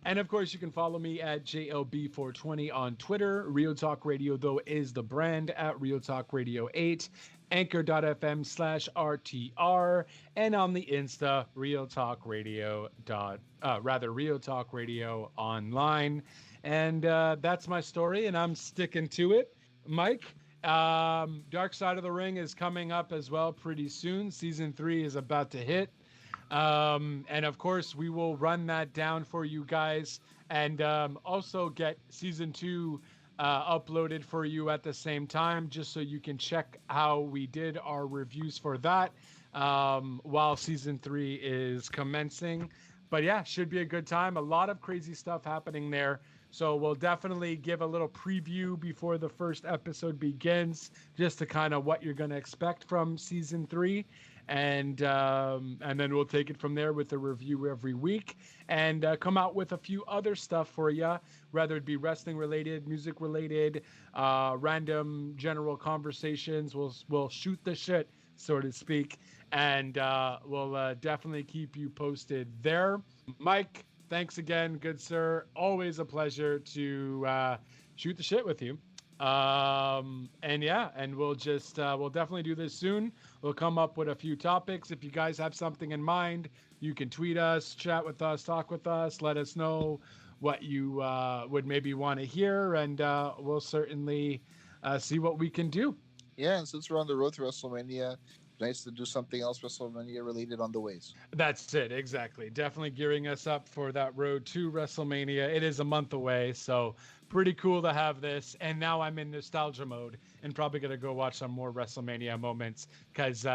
And of course, you can follow me at JLB420 on Twitter. Real Talk Radio, though, is the brand at Real Talk Radio 8, anchor.fm/RTR, and on the Insta, Real Talk Radio Real Talk Radio online. And that's my story, and I'm sticking to it. Mike, Dark Side of the Ring is coming up as well pretty soon. Season 3 is about to hit. And of course, we will run that down for you guys and also get season 2 uploaded for you at the same time, just so you can check how we did our reviews for that while season 3 is commencing. But yeah, should be a good time. A lot of crazy stuff happening there. So we'll definitely give a little preview before the first episode begins, just to kind of what you're going to expect from season 3. And then we'll take it from there with a review every week and come out with a few other stuff for you, whether it be wrestling related, music related, random general conversations. We'll shoot the shit, so to speak, and we'll definitely keep you posted there. Mike, thanks again, good sir. Always a pleasure to shoot the shit with you. And yeah, and we'll definitely do this soon. We'll come up with a few topics. If you guys have something in mind, you can tweet us, chat with us, talk with us, let us know what you would maybe want to hear, and we'll certainly see what we can do. Yeah, and since we're on the road to WrestleMania, nice to do something else WrestleMania related on the ways. That's it, exactly. Definitely gearing us up for that road to WrestleMania. It is a month away, so pretty cool to have this. And now I'm in nostalgia mode and probably gonna go watch some more WrestleMania moments because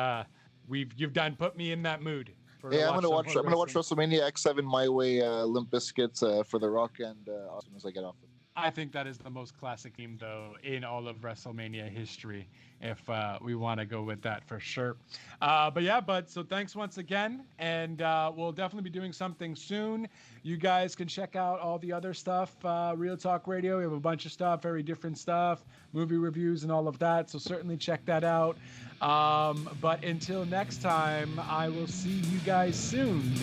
you've done put me in that mood. Yeah, I'm gonna watch WrestleMania X7 my way, Limp Bizkit for The Rock, and as soon as I get off it. I think that is the most classic theme, though, in all of WrestleMania history, if we want to go with that for sure. So thanks once again, and we'll definitely be doing something soon. You guys can check out all the other stuff, Real Talk Radio. We have a bunch of stuff, very different stuff, movie reviews and all of that, so certainly check that out. But until next time, I will see you guys soon.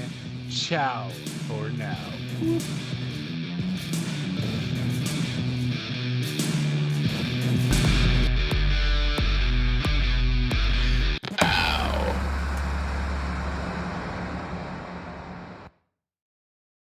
Ciao for now.